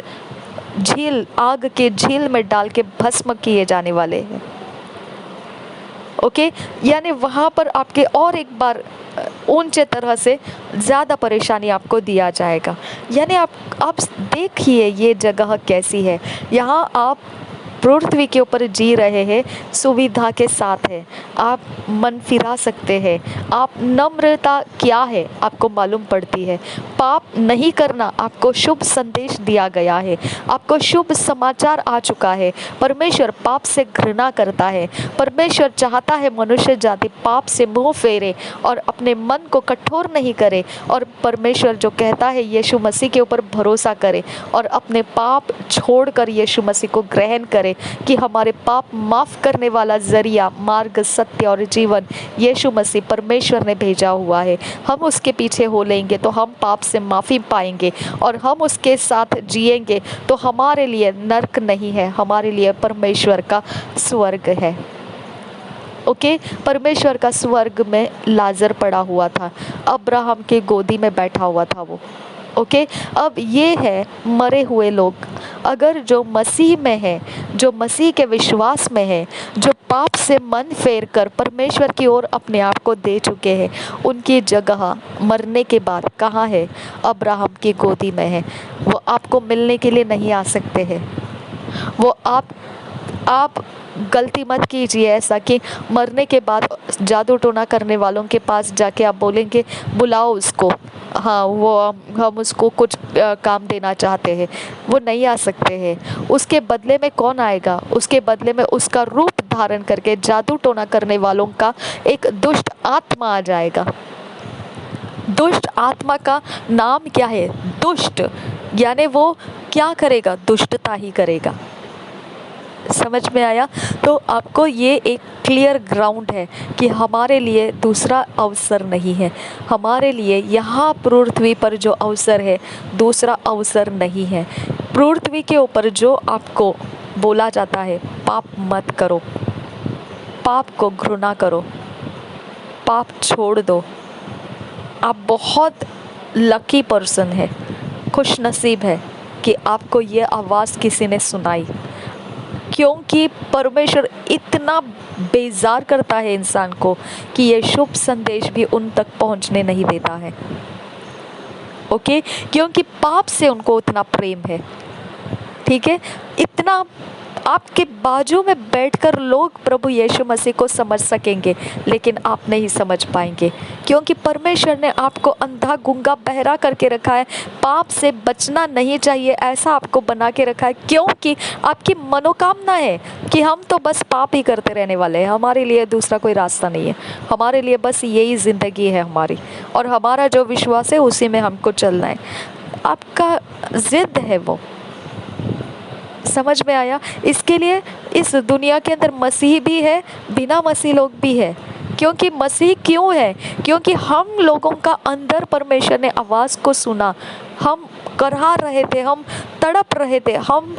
झील, आग के झील में डाल के भस्म किए जाने वाले हैं, ओके। यानी वहाँ पर आपके और एक बार ऊंचे तरह से ज़्यादा परेशानी आपको दिया जाएगा। यानी आप देखिए ये जगह कैसी है। यहाँ आप पृथ्वी के ऊपर जी रहे हैं सुविधा के साथ है, आप मन फिरा सकते हैं, आप नम्रता क्या है आपको मालूम पड़ती है। पाप नहीं करना आपको शुभ संदेश दिया गया है, आपको शुभ समाचार आ चुका है। परमेश्वर पाप से घृणा करता है, परमेश्वर चाहता है मनुष्य जाति पाप से मुंह फेरे और अपने मन को कठोर नहीं करे, और परमेश्वर जो कहता है यीशु मसीह के ऊपर भरोसा करे और अपने पाप छोड़कर यीशु मसीह को ग्रहण करे कि हमारे पाप माफ करने वाला जरिया, मार्ग, सत्य और जीवन यीशु मसीह परमेश्वर ने भेजा हुआ है। हम उसके पीछे हो लेंगे तो हम पाप से माफ़ी पाएंगे और हम उसके साथ जिएंगे तो हमारे लिए नरक नहीं है, हमारे लिए परमेश्वर का स्वर्ग है। ओके, परमेश्वर का स्वर्ग में लाजर पड़ा हुआ था, अब्राहम के गोदी में बैठा हुआ था वो। ओके, अब ये है मरे हुए लोग, अगर जो मसीह में है, जो मसीह के विश्वास में है, जो पाप से मन फेर कर परमेश्वर की ओर अपने आप को दे चुके हैं, उनकी जगह मरने के बाद कहाँ है? अब्राहम की गोदी में है। वो आपको मिलने के लिए नहीं आ सकते हैं। वो आप गलती मत कीजिए ऐसा कि मरने के बाद जादू टोना करने वालों के पास जाके आप बोलेंगे बुलाओ उसको, हाँ वो हम उसको कुछ काम देना चाहते हैं। वो नहीं आ सकते हैं। उसके बदले में कौन आएगा? उसके बदले में उसका रूप धारण करके जादू टोना करने वालों का एक दुष्ट आत्मा आ जाएगा। दुष्ट आत्मा का नाम क्या है? दुष्ट, यानी वो क्या करेगा? दुष्टता ही करेगा। समझ में आया? तो आपको ये एक क्लियर ग्राउंड है कि हमारे लिए दूसरा अवसर नहीं है, हमारे लिए यहाँ पृथ्वी पर जो अवसर है दूसरा अवसर नहीं है। पृथ्वी के ऊपर जो आपको बोला जाता है पाप मत करो, पाप को घृणा करो, पाप छोड़ दो, आप बहुत लकी पर्सन है, खुश नसीब है कि आपको ये आवाज़ किसी ने सुनाई, क्योंकि परमेश्वर इतना बेजार करता है इंसान को कि ये शुभ संदेश भी उन तक पहुंचने नहीं देता है। ओके, क्योंकि पाप से उनको उतना प्रेम है। ठीक है, इतना आपके बाजू में बैठकर लोग प्रभु यीशु मसीह को समझ सकेंगे, लेकिन आप नहीं समझ पाएंगे, क्योंकि परमेश्वर ने आपको अंधा गूंगा बहरा करके रखा है। पाप से बचना नहीं चाहिए ऐसा आपको बना के रखा है, क्योंकि आपकी मनोकामना है कि हम तो बस पाप ही करते रहने वाले हैं, हमारे लिए दूसरा कोई रास्ता नहीं है, हमारे लिए बस यही ज़िंदगी है हमारी, और हमारा जो विश्वास है उसी में हमको चलना है। आपका ज़िद है वो। समझ में आया? इसके लिए इस दुनिया के अंदर मसीह भी है, बिना मसीह लोग भी है। क्योंकि मसीह क्यों है? क्योंकि हम लोगों का अंदर परमेश्वर ने आवाज़ को सुना, हम करहा रहे थे, हम तड़प रहे थे, हम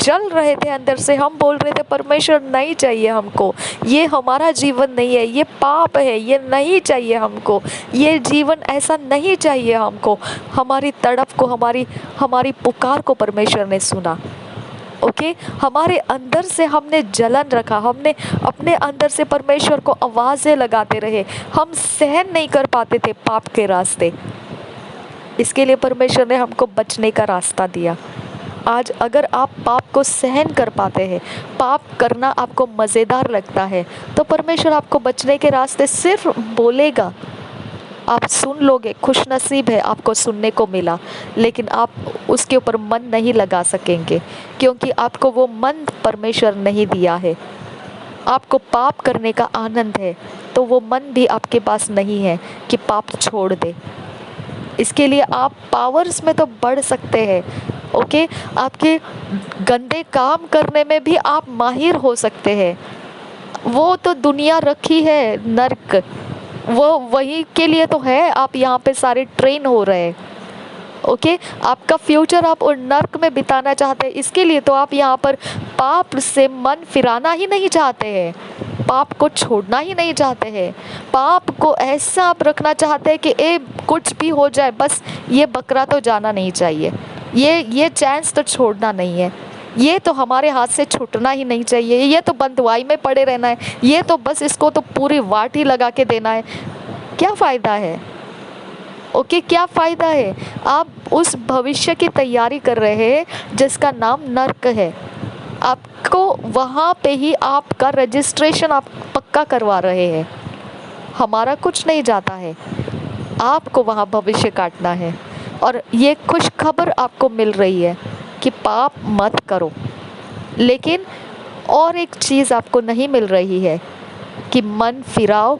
जल रहे थे अंदर से, हम बोल रहे थे परमेश्वर नहीं चाहिए हमको, ये हमारा जीवन नहीं है, ये पाप है, ये नहीं चाहिए हमको, ये जीवन ऐसा नहीं चाहिए हमको। हमारी तड़प को, हमारी पुकार को परमेश्वर ने सुना। ओके, हमारे अंदर से हमने जलन रखा, हमने अपने अंदर से परमेश्वर को आवाज़ें लगाते रहे, हम सहन नहीं कर पाते थे पाप के रास्ते। इसके लिए परमेश्वर ने हमको बचने का रास्ता दिया। आज अगर आप पाप को सहन कर पाते हैं, पाप करना आपको मज़ेदार लगता है, तो परमेश्वर आपको बचने के रास्ते सिर्फ बोलेगा, आप सुन लोगे, खुश नसीब है आपको सुनने को मिला, लेकिन आप उसके ऊपर मन नहीं लगा सकेंगे, क्योंकि आपको वो मन परमेश्वर नहीं दिया है। आपको पाप करने का आनंद है, तो वो मन भी आपके पास नहीं है कि पाप छोड़ दे। इसके लिए आप पावर्स में तो बढ़ सकते हैं। ओके, आपके गंदे काम करने में भी आप माहिर हो सकते हैं। वो तो दुनिया रखी है नर्क, वो वही के लिए तो है आप यहाँ पे सारे ट्रेन हो रहे हैं। ओके, आपका फ्यूचर आप और नर्क में बिताना चाहते हैं, इसके लिए तो आप यहाँ पर पाप से मन फिराना ही नहीं चाहते हैं, पाप को छोड़ना ही नहीं चाहते हैं, पाप को ऐसा आप रखना चाहते हैं कि कुछ भी हो जाए बस ये बकरा तो जाना नहीं चाहिए, ये चांस तो छोड़ना नहीं है, ये तो हमारे हाथ से छूटना ही नहीं चाहिए, ये तो बंधुआई में पड़े रहना है, ये तो बस इसको तो पूरी वाट ही लगा के देना है। क्या फ़ायदा है? ओके, क्या फ़ायदा है? आप उस भविष्य की तैयारी कर रहे हैं जिसका नाम नर्क है। आपको वहाँ पे ही आपका रजिस्ट्रेशन आप पक्का करवा रहे हैं। हमारा कुछ नहीं जाता है, आपको वहाँ भविष्य काटना है। और ये खुश खबर आपको मिल रही है कि पाप मत करो, लेकिन और एक चीज़ आपको नहीं मिल रही है कि मन फिराओ।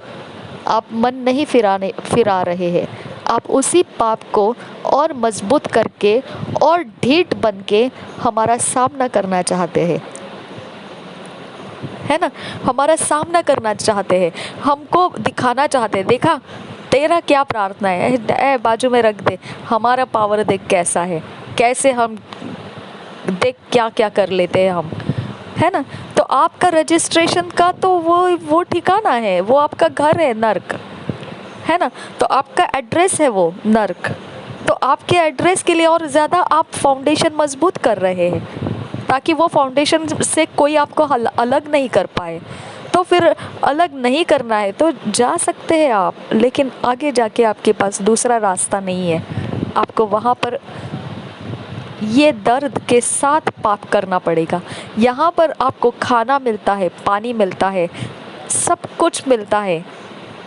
आप मन नहीं फिरा रहे हैं, आप उसी पाप को और मजबूत करके और ढीठ बन के हमारा सामना करना चाहते हैं, है ना। हमारा सामना करना चाहते हैं, हमको दिखाना चाहते हैं, देखा तेरा क्या प्रार्थना है, बाजू में रख दे, हमारा पावर देख कैसा है, कैसे हम देख क्या क्या कर लेते हैं हम, है ना। तो आपका रजिस्ट्रेशन का तो वो ठिकाना है, वो आपका घर है, नर्क, है ना। तो आपका एड्रेस है वो नर्क। तो आपके एड्रेस के लिए और ज़्यादा आप फाउंडेशन मजबूत कर रहे हैं, ताकि वो फाउंडेशन से कोई आपको अलग नहीं कर पाए। तो फिर अलग नहीं करना है तो जा सकते हैं आप, लेकिन आगे जाके आपके पास दूसरा रास्ता नहीं है। आपको वहाँ पर ये दर्द के साथ पाप करना पड़ेगा। यहाँ पर आपको खाना मिलता है, पानी मिलता है, सब कुछ मिलता है,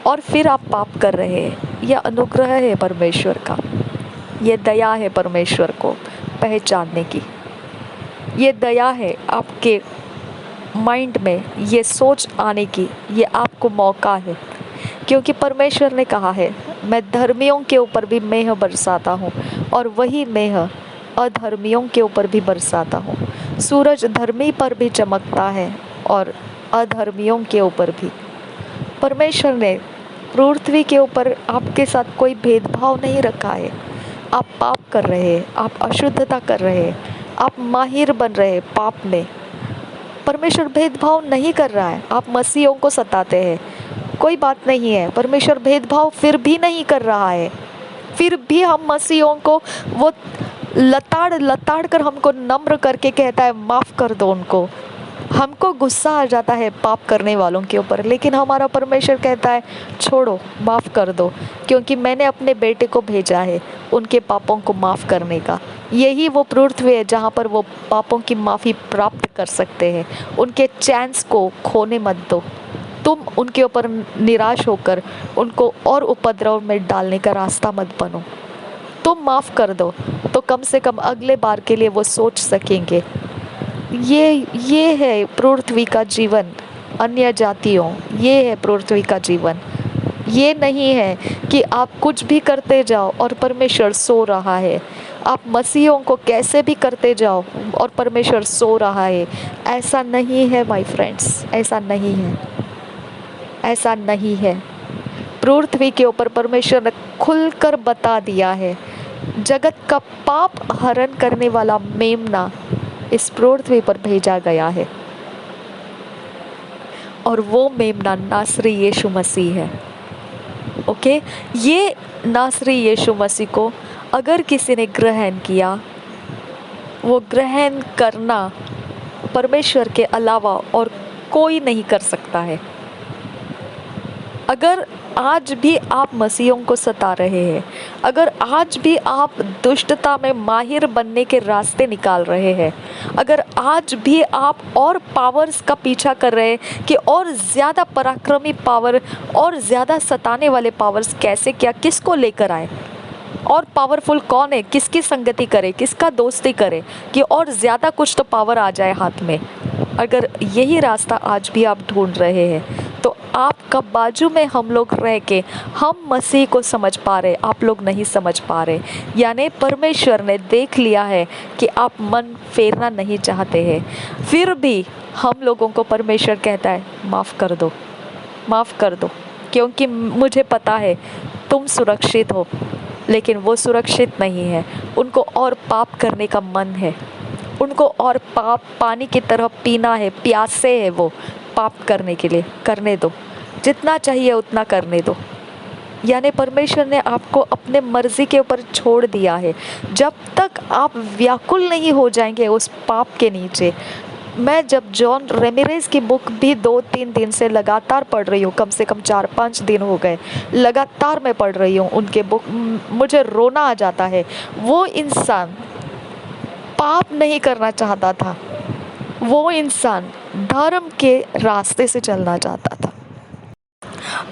और फिर आप पाप कर रहे हैं। यह अनुग्रह है परमेश्वर का, ये दया है परमेश्वर को पहचानने की, ये दया है आपके माइंड में ये सोच आने की, ये आपको मौका है। क्योंकि परमेश्वर ने कहा है, मैं धर्मियों के ऊपर भी मेह बरसाता हूँ और वही मेह अधर्मियों के ऊपर भी बरसाता हूँ। सूरज धर्मी पर भी चमकता है और अधर्मियों के ऊपर भी। परमेश्वर ने पृथ्वी के ऊपर आपके साथ कोई भेदभाव नहीं रखा है। आप पाप कर रहे हैं, आप अशुद्धता कर रहे हैं, आप माहिर बन रहे हैं पाप में। परमेश्वर भेदभाव नहीं कर रहा है। आप मसीहों को सताते हैं, कोई बात नहीं है, परमेश्वर भेदभाव फिर भी नहीं कर रहा है। फिर भी हम मसीहों को वो लताड़ कर हमको नम्र करके कहता है माफ़ कर दो उनको। हमको गुस्सा आ जाता है पाप करने वालों के ऊपर, लेकिन हमारा परमेश्वर कहता है छोड़ो, माफ़ कर दो, क्योंकि मैंने अपने बेटे को भेजा है उनके पापों को माफ़ करने का। यही वो पृथ्वी है जहाँ पर वो पापों की माफ़ी प्राप्त कर सकते हैं। उनके चांस को खोने मत दो। तुम उनके ऊपर निराश होकर उनको और उपद्रव में डालने का रास्ता मत बनो। तुम माफ़ कर दो तो कम से कम अगले बार के लिए वो सोच सकेंगे। ये है पृथ्वी का जीवन, अन्य जातियों, ये है पृथ्वी का जीवन। ये नहीं है कि आप कुछ भी करते जाओ और परमेश्वर सो रहा है। आप मसीहों को कैसे भी करते जाओ और परमेश्वर सो रहा है। ऐसा नहीं है माय फ्रेंड्स, ऐसा नहीं है, ऐसा नहीं है। पृथ्वी के ऊपर परमेश्वर ने खुलकर बता दिया है, जगत का पाप हरण करने वाला मेमना इस पृथ्वी पर भेजा गया है, और वो मेमना नासरी यीशु मसीह है। ओके, ये नासरी यीशु मसीह को अगर किसी ने ग्रहण किया, वो ग्रहण करना परमेश्वर के अलावा और कोई नहीं कर सकता है। अगर आज भी आप मसीहों को सता रहे हैं, अगर आज भी आप दुष्टता में माहिर बनने के रास्ते निकाल रहे हैं, अगर आज भी आप और पावर्स का पीछा कर रहे हैं कि और ज़्यादा पराक्रमी पावर और ज़्यादा सताने वाले पावर्स कैसे, क्या, किसको लेकर आए, और पावरफुल कौन है, किसकी संगति करे, किसका दोस्ती करे कि और ज़्यादा कुछ तो पावर आ जाए हाथ में, अगर यही रास्ता आज भी आप ढूंढ रहे हैं, तो आपका बाजू में हम लोग रह के हम मसीह को समझ पा रहे, आप लोग नहीं समझ पा रहे। यानी परमेश्वर ने देख लिया है कि आप मन फेरना नहीं चाहते हैं, फिर भी हम लोगों को परमेश्वर कहता है माफ़ कर दो, माफ़ कर दो, क्योंकि मुझे पता है तुम सुरक्षित हो। लेकिन वो सुरक्षित नहीं है, उनको और पाप करने का मन है, उनको और पाप पानी की तरह पीना है, प्यासे है वो पाप करने के लिए। करने दो, जितना चाहिए उतना करने दो। यानी परमेश्वर ने आपको अपने मर्जी के ऊपर छोड़ दिया है। जब तक आप व्याकुल नहीं हो जाएंगे उस पाप के नीचे। मैं जब जॉन रेमिरेज की बुक भी 2-3 दिन से लगातार पढ़ रही हूँ, कम से कम 4-5 दिन हो गए लगातार मैं पढ़ रही हूँ उनके बुक, मुझे रोना आ जाता है। वो इंसान पाप नहीं करना चाहता था, वो इंसान धर्म के रास्ते से चलना चाहता था।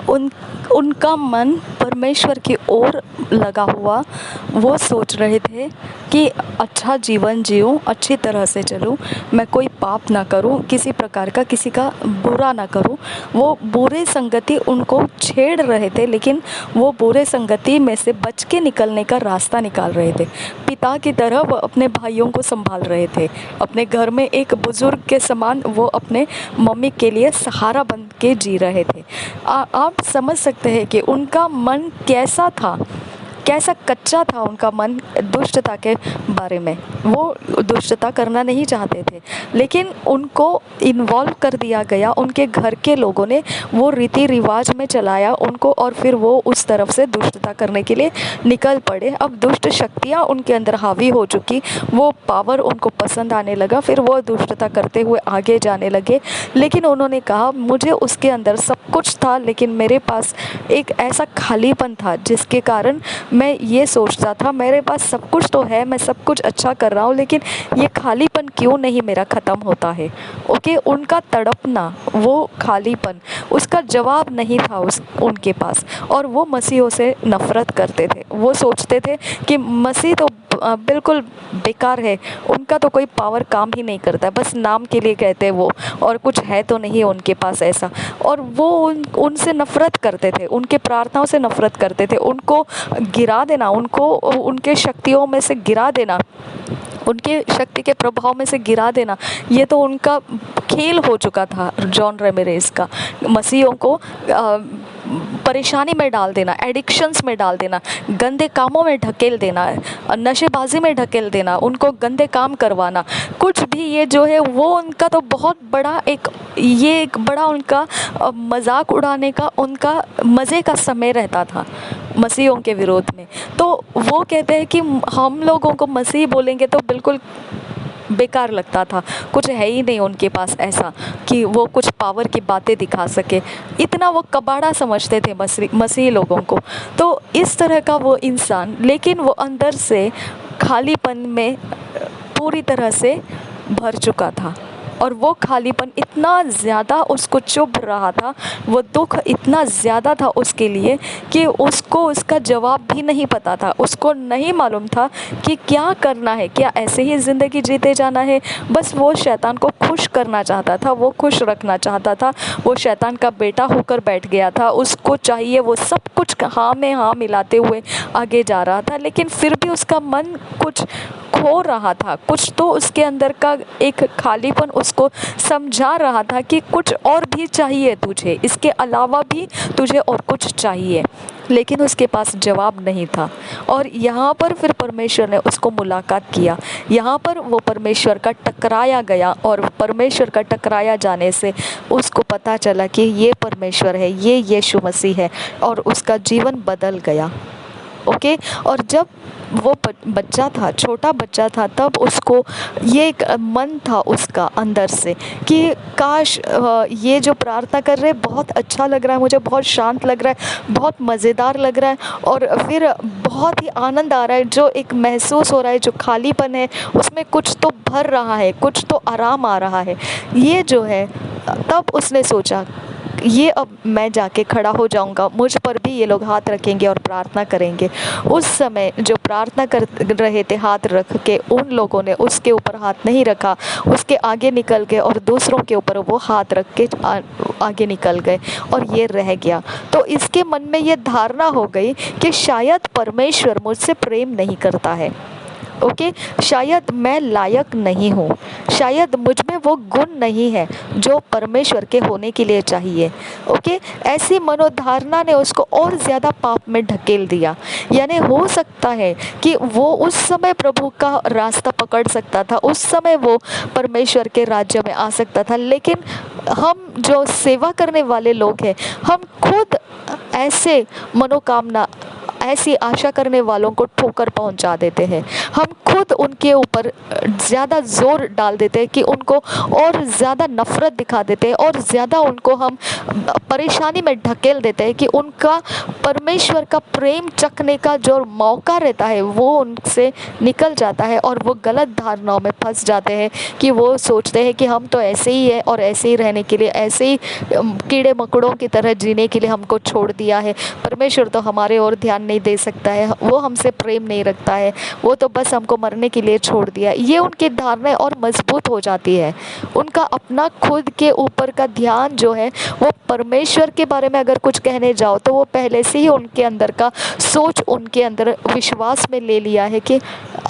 उन उनका मन परमेश्वर की ओर लगा हुआ, वो सोच रहे थे कि अच्छा जीवन जीऊँ, अच्छी तरह से चलूँ, मैं कोई पाप ना करूँ, किसी प्रकार का किसी का बुरा ना करूँ। वो बुरे संगति उनको छेड़ रहे थे, लेकिन वो बुरे संगति में से बच के निकलने का रास्ता निकाल रहे थे। पिता की तरह वो अपने भाइयों को संभाल रहे थे। अपने घर में एक बुज़ुर्ग के समान वो अपने मम्मी के लिए सहारा बन के जी रहे थे। आप समझ सकते हैं कि उनका मन कैसा था, कैसा कच्चा था उनका मन दुष्टता के बारे में। वो दुष्टता करना नहीं चाहते थे, लेकिन उनको इन्वॉल्व कर दिया गया, उनके घर के लोगों ने वो रीति रिवाज में चलाया उनको, और फिर वो उस तरफ से दुष्टता करने के लिए निकल पड़े। अब दुष्ट शक्तियाँ उनके अंदर हावी हो चुकी, वो पावर उनको पसंद आने लगा, फिर वो दुष्टता करते हुए आगे जाने लगे। लेकिन उन्होंने कहा, मुझे उसके अंदर सब कुछ था, लेकिन मेरे पास एक ऐसा खालीपन था जिसके कारण मैं ये सोचता था मेरे पास सब कुछ तो है, मैं सब कुछ अच्छा कर रहा हूँ, लेकिन ये खालीपन क्यों नहीं मेरा ख़त्म होता है। ओके, उनका तड़पना, वो खालीपन, उसका जवाब नहीं था उनके पास, और वो मसीहों से नफ़रत करते थे। वो सोचते थे कि मसीह तो बिल्कुल बेकार है, उनका तो कोई पावर काम ही नहीं करता है, बस नाम के लिए कहते हैं वो, और कुछ है तो नहीं है उनके पास ऐसा। और वो उनसे नफ़रत करते थे, उनके प्रार्थनाओं से नफ़रत करते थे। उनको गिरा देना, उनको उनके शक्तियों में से गिरा देना, उनके शक्ति के प्रभाव में से गिरा देना, ये तो उनका खेल हो चुका था जॉन रेमिरेज़ का। मसीहों को परेशानी में डाल देना, एडिक्शंस में डाल देना, गंदे कामों में ढकेल देना, नशेबाजी में ढकेल देना, उनको गंदे काम करवाना, कुछ भी, ये जो है वो उनका तो बहुत बड़ा एक बड़ा उनका मजाक उड़ाने का, उनका मज़े का समय रहता था मसीहों के विरोध में। तो वो कहते हैं कि हम लोगों को मसीह बोलेंगे तो बिल्कुल बेकार लगता था, कुछ है ही नहीं उनके पास ऐसा कि वो कुछ पावर की बातें दिखा सके, इतना वो कबाड़ा समझते थे मसीह लोगों को। तो इस तरह का वो इंसान, लेकिन वो अंदर से खालीपन में पूरी तरह से भर चुका था, और वो खालीपन इतना ज़्यादा उसको चुभ रहा था, वो दुख इतना ज़्यादा था उसके लिए कि उसको उसका जवाब भी नहीं पता था। उसको नहीं मालूम था कि क्या करना है, क्या ऐसे ही ज़िंदगी जीते जाना है। बस वो शैतान को खुश करना चाहता था, वो खुश रखना चाहता था, वो शैतान का बेटा होकर बैठ गया था। उसको चाहिए वो सब कुछ हाँ में हाँ मिलाते हुए आगे जा रहा था, लेकिन फिर भी उसका मन कुछ खो रहा था, कुछ तो उसके अंदर का एक खालीपन उसको समझा रहा था कि कुछ और भी चाहिए तुझे, इसके अलावा भी तुझे और कुछ चाहिए, लेकिन उसके पास जवाब नहीं था। और यहाँ पर फिर परमेश्वर ने उसको मुलाकात किया, यहाँ पर वो परमेश्वर का टकराया गया, और परमेश्वर का टकराया जाने से उसको पता चला कि ये परमेश्वर है, ये यीशु मसीह है, और उसका जीवन बदल गया। ओके, और जब वो बच्चा था, छोटा बच्चा था, तब उसको ये एक मन था उसका अंदर से कि काश ये जो प्रार्थना कर रहे बहुत अच्छा लग रहा है, मुझे बहुत शांत लग रहा है, बहुत मज़ेदार लग रहा है, और फिर बहुत ही आनंद आ रहा है, जो एक महसूस हो रहा है, जो खालीपन है उसमें कुछ तो भर रहा है, कुछ तो आराम आ रहा है, ये जो है। तब उसने सोचा ये अब मैं जाके खड़ा हो जाऊंगा, मुझ पर भी ये लोग हाथ रखेंगे और प्रार्थना करेंगे। उस समय जो प्रार्थना कर रहे थे हाथ रख के, उन लोगों ने उसके ऊपर हाथ नहीं रखा, उसके आगे निकल गए और दूसरों के ऊपर वो हाथ रख के आगे निकल गए, और ये रह गया। तो इसके मन में ये धारणा हो गई कि शायद परमेश्वर मुझसे प्रेम नहीं करता है। ओके, शायद मैं लायक नहीं हूँ, शायद मुझ में वो गुण नहीं है जो परमेश्वर के होने के लिए चाहिए। ओके, ऐसी मनोधारणा ने उसको और ज़्यादा पाप में ढकेल दिया। यानी हो सकता है कि वो उस समय प्रभु का रास्ता पकड़ सकता था, उस समय वो परमेश्वर के राज्य में आ सकता था, लेकिन हम जो सेवा करने वाले लोग हैं, हम खुद ऐसे मनोकामना ऐसी आशा करने वालों को ठोकर पहुंचा देते हैं। हम खुद उनके ऊपर ज़्यादा जोर डाल देते हैं कि उनको और ज़्यादा नफ़रत दिखा देते हैं और ज़्यादा उनको हम परेशानी में ढकेल देते हैं कि उनका परमेश्वर का प्रेम चखने का जो मौका रहता है वो उनसे निकल जाता है और वो गलत धारणाओं में फंस जाते हैं कि वो सोचते हैं कि हम तो ऐसे ही है और ऐसे ही रहने के लिए, ऐसे ही कीड़े मकोड़ों की तरह जीने के लिए हमको छोड़ दिया है। परमेश्वर तो हमारे और ध्यान नहीं दे सकता है, वो हमसे प्रेम नहीं रखता है, वो तो बस हमको मरने के लिए छोड़ दिया। ये उनकी धारणाएं और मजबूत हो जाती है। उनका अपना खुद के ऊपर का ध्यान जो है वो परमेश्वर के बारे में अगर कुछ कहने जाओ तो वो पहले से ही उनके अंदर का सोच, उनके अंदर विश्वास में ले लिया है कि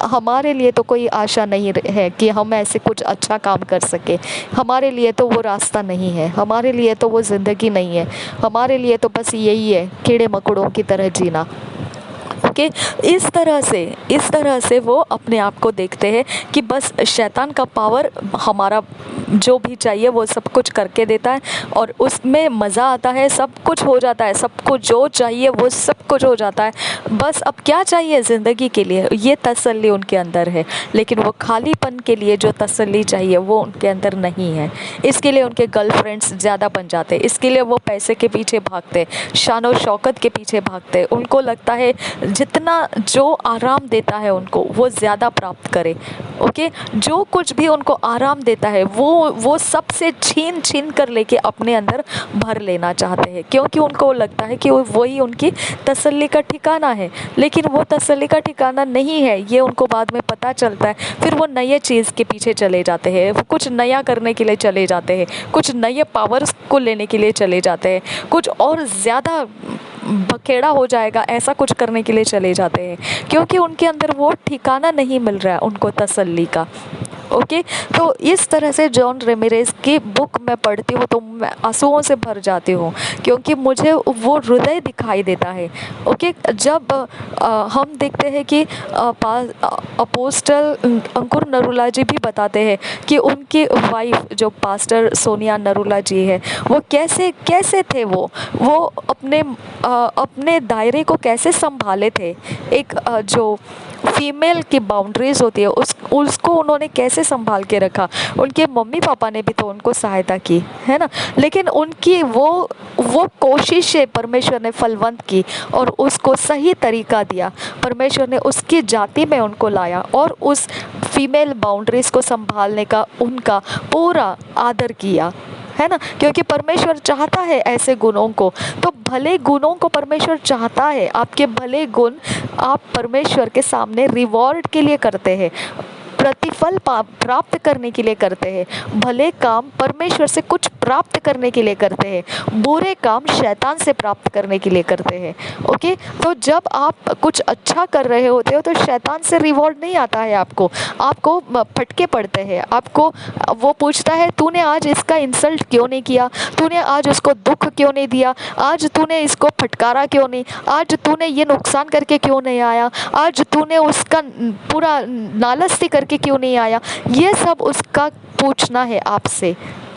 हमारे लिए तो कोई आशा नहीं है कि हम ऐसे कुछ अच्छा काम कर सके, हमारे लिए तो वो रास्ता नहीं है, हमारे लिए तो वो ज़िंदगी नहीं है, हमारे लिए तो बस यही है कीड़े मकोड़ों की तरह जीना। ओके, इस तरह से वो अपने आप को देखते हैं कि बस शैतान का पावर हमारा जो भी चाहिए वो सब कुछ करके देता है और उसमें मज़ा आता है, सब कुछ हो जाता है, सबको जो चाहिए वो सब कुछ हो जाता है। बस अब क्या चाहिए ज़िंदगी के लिए, ये तसल्ली उनके अंदर है। लेकिन वो खालीपन के लिए जो तसल्ली चाहिए वो उनके अंदर नहीं है। इसके लिए उनके गर्लफ्रेंड्स ज़्यादा बन जाते, इसके लिए वो पैसे के पीछे भागते, शान और शौकत के पीछे भागते। उनको लगता है जितना जो आराम देता है उनको वो ज़्यादा प्राप्त करे। ओके, जो कुछ भी उनको आराम देता है वो सबसे छीन छीन कर लेके अपने अंदर भर लेना चाहते हैं, क्योंकि उनको लगता है कि वही उनकी तसल्ली का ठिकाना है। लेकिन वो तसल्ली का ठिकाना नहीं है, ये उनको बाद में पता चलता है। फिर वो नए चीज़ के पीछे चले जाते हैं, वो कुछ नया करने के लिए चले जाते हैं, कुछ नए पावर्स को लेने के लिए चले जाते हैं, कुछ और ज़्यादा बखेड़ा हो जाएगा ऐसा कुछ करने के लिए चले जाते हैं, क्योंकि उनके अंदर वो ठिकाना नहीं मिल रहा है उनको तसल्ली का। ओके, तो इस तरह से जॉन रेमिरेज़ की बुक मैं पढ़ती हूँ तो मैं आंसुओं से भर जाती हूँ, क्योंकि मुझे वो हृदय दिखाई देता है। ओके, जब हम देखते हैं कि अपोस्टल अंकुर नरूला जी भी बताते हैं कि उनकी वाइफ जो पास्टर सोनिया नरूला जी है वो कैसे थे, वो अपने दायरे को कैसे संभाले थे। एक जो फीमेल की बाउंड्रीज होती है उसको उन्होंने कैसे संभाल के रखा। उनके मम्मी पापा ने भी तो उनको सहायता की है ना, लेकिन उनकी वो कोशिशें परमेश्वर ने फलवंत की और उसको सही तरीका दिया। परमेश्वर ने उसकी जाति में उनको लाया और उस फीमेल बाउंड्रीज को संभालने का उनका पूरा आदर किया, है ना, क्योंकि परमेश्वर चाहता है ऐसे गुणों को। तो भले गुणों को परमेश्वर चाहता है, आपके भले गुण आप परमेश्वर के सामने रिवॉर्ड के लिए करते हैं, प्रतिफल प्राप्त करने के लिए करते हैं। भले काम परमेश्वर से कुछ प्राप्त करने के लिए करते हैं, बुरे काम शैतान से प्राप्त करने के लिए करते हैं। ओके, तो जब आप कुछ अच्छा कर रहे होते हो तो शैतान से रिवॉर्ड नहीं आता है, आपको फटके पड़ते हैं। आपको वो पूछता है तूने आज इसका इंसल्ट क्यों नहीं किया, तूने आज उसको दुख क्यों नहीं दिया, आज तूने इसको फटकारा क्यों नहीं, आज तूने ये नुकसान करके क्यों नहीं आया, आज तूने उसका पूरा नालस्ती करके क्यों नहीं आया। ये सब उसका पूछना है आपसे।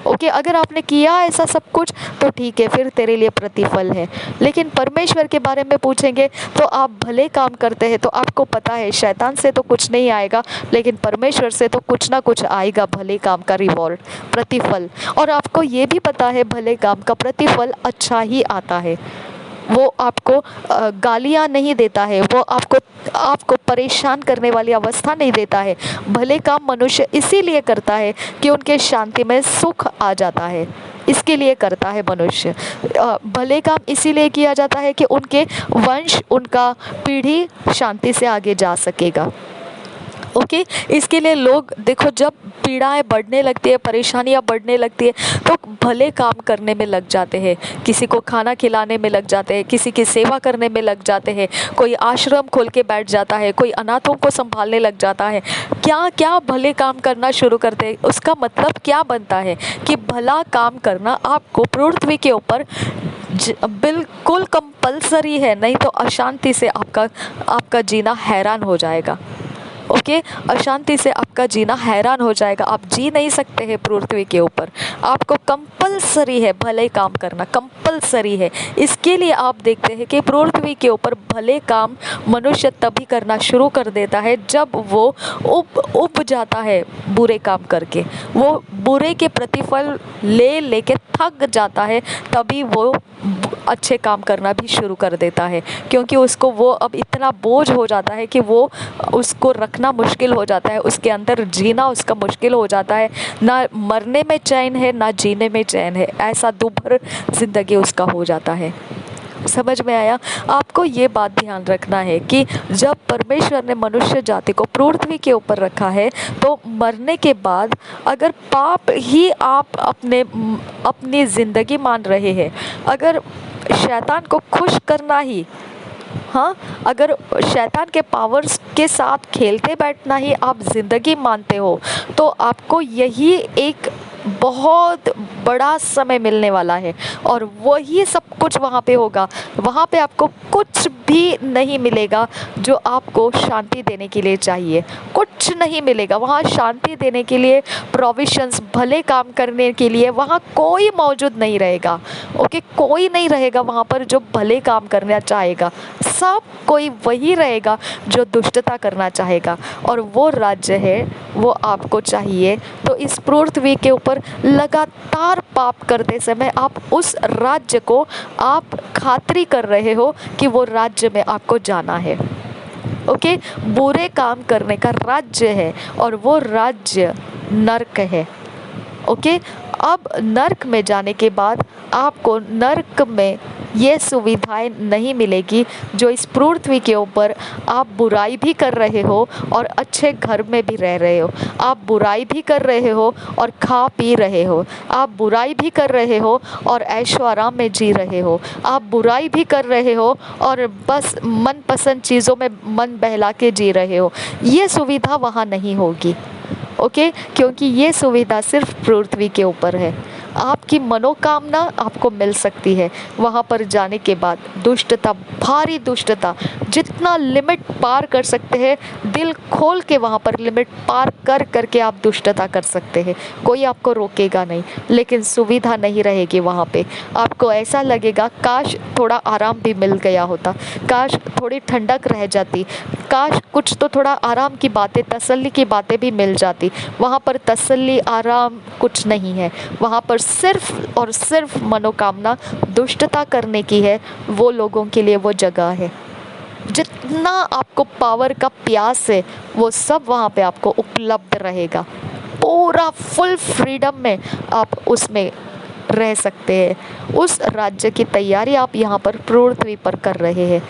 ओके, अगर आपने किया ऐसा सब कुछ तो ठीक है, फिर तेरे लिए प्रतिफल है। लेकिन परमेश्वर के बारे में पूछेंगे तो आप भले काम करते हैं तो आपको पता है शैतान से तो कुछ नहीं आएगा, लेकिन परमेश्वर से तो कुछ ना कुछ आएगा, भले काम का रिवॉर्ड, प्रतिफल। और आपको ये भी पता है भले काम का प्रतिफल अच्छा ही आता है। वो आपको गालियाँ नहीं देता है, वो आपको परेशान करने वाली अवस्था नहीं देता है। भले काम मनुष्य इसीलिए करता है कि उनके शांति में सुख आ जाता है, इसके लिए करता है मनुष्य। भले काम इसीलिए किया जाता है कि उनके वंश, उनका पीढ़ी शांति से आगे जा सकेगा। ओके, इसके लिए लोग देखो जब पीड़ाएं बढ़ने लगती है, परेशानियां बढ़ने लगती है तो भले काम करने में लग जाते हैं, किसी को खाना खिलाने में लग जाते हैं, किसी की सेवा करने में लग जाते हैं, कोई आश्रम खोल के बैठ जाता है, कोई अनाथों को संभालने लग जाता है, क्या क्या भले काम करना शुरू करते हैं। उसका मतलब क्या बनता है कि भला काम करना आपको पृथ्वी के ऊपर बिल्कुल कंपल्सरी है, नहीं तो अशांति से आपका जीना हैरान हो जाएगा। ओके, अशांति से आपका जीना हैरान हो जाएगा। आप जी नहीं सकते हैं पृथ्वी के ऊपर। आपको कंपलसरी है भले काम करना, कंपलसरी है। इसके लिए आप देखते हैं कि पृथ्वी के ऊपर भले काम मनुष्य तभी करना शुरू कर देता है जब वो उब जाता है बुरे काम करके। वो बुरे के प्रतिफल ले लेके थक जाता है, तभी वो अच्छे काम करना भी शुरू कर देता है, क्योंकि उसको वो अब इतना बोझ हो जाता है कि वो उसको रखना मुश्किल हो जाता है, उसके अंदर जीना उसका मुश्किल हो जाता है। ना मरने में चैन है, ना जीने में चैन है, ऐसा दुभर ज़िंदगी उसका हो जाता है। समझ में आया? आपको ये बात ध्यान रखना है कि जब परमेश्वर ने मनुष्य जाति को पृथ्वी के ऊपर रखा है, तो मरने के बाद अगर पाप ही आप अपनी ज़िंदगी मान रहे हैं, अगर शैतान को खुश करना ही, हाँ, अगर शैतान के पावर्स के साथ खेलते बैठना ही आप ज़िंदगी मानते हो, तो आपको यही एक बहुत बड़ा समय मिलने वाला है और वही सब कुछ वहाँ पे होगा। वहाँ पे आपको कुछ भी नहीं मिलेगा जो आपको शांति देने के लिए चाहिए, कुछ नहीं मिलेगा वहाँ शांति देने के लिए, प्रोविशंस, भले काम करने के लिए वहाँ कोई मौजूद नहीं रहेगा। ओके, कोई नहीं रहेगा वहाँ पर जो भले काम करना चाहेगा। सब कोई वही रहेगा जो दुष्टता करना चाहेगा, और वो राज्य है वो आपको चाहिए। तो इस पृथ्वी के ऊपर लगातार पाप करते समय आप उस राज्य को आप खातिरी कर रहे हो कि वो राज्य में आपको जाना है। ओके, बुरे काम करने का राज्य है और वो राज्य नरक है। ओके, अब नर्क में जाने के बाद आपको नर्क में ये सुविधाएं नहीं मिलेगी जो इस पृथ्वी के ऊपर आप बुराई भी कर रहे हो और अच्छे घर में भी रह रहे हो। आप बुराई भी कर रहे हो और खा पी रहे हो। आप बुराई भी कर रहे हो और ऐशो आराम में जी रहे हो। आप बुराई भी कर रहे हो और बस मनपसंद चीज़ों में मन बहला के जी रहे हो। ये सुविधा वहाँ नहीं होगी। ओके, क्योंकि ये सुविधा सिर्फ पृथ्वी के ऊपर है। आपकी मनोकामना आपको मिल सकती है वहाँ पर जाने के बाद। दुष्टता, भारी दुष्टता, जितना लिमिट पार कर सकते हैं, दिल खोल के वहाँ पर लिमिट पार कर करके आप दुष्टता कर सकते हैं, कोई आपको रोकेगा नहीं। लेकिन सुविधा नहीं रहेगी वहाँ पे। आपको ऐसा लगेगा काश थोड़ा आराम भी मिल गया होता, काश थोड़ी ठंडक रह जाती, काश कुछ तो थोड़ा आराम की बातें, तसल्ली की बातें भी मिल जाती। वहाँ पर तसल्ली, आराम कुछ नहीं है। वहाँ पर सिर्फ और सिर्फ मनोकामना दुष्टता करने की है। वो लोगों के लिए वो जगह है। जितना आपको पावर का प्यास है वो सब वहाँ पे आपको उपलब्ध रहेगा। पूरा फुल फ्रीडम में आप उसमें रह सकते हैं। उस राज्य की तैयारी आप यहाँ पर पृथ्वी पर कर रहे हैं।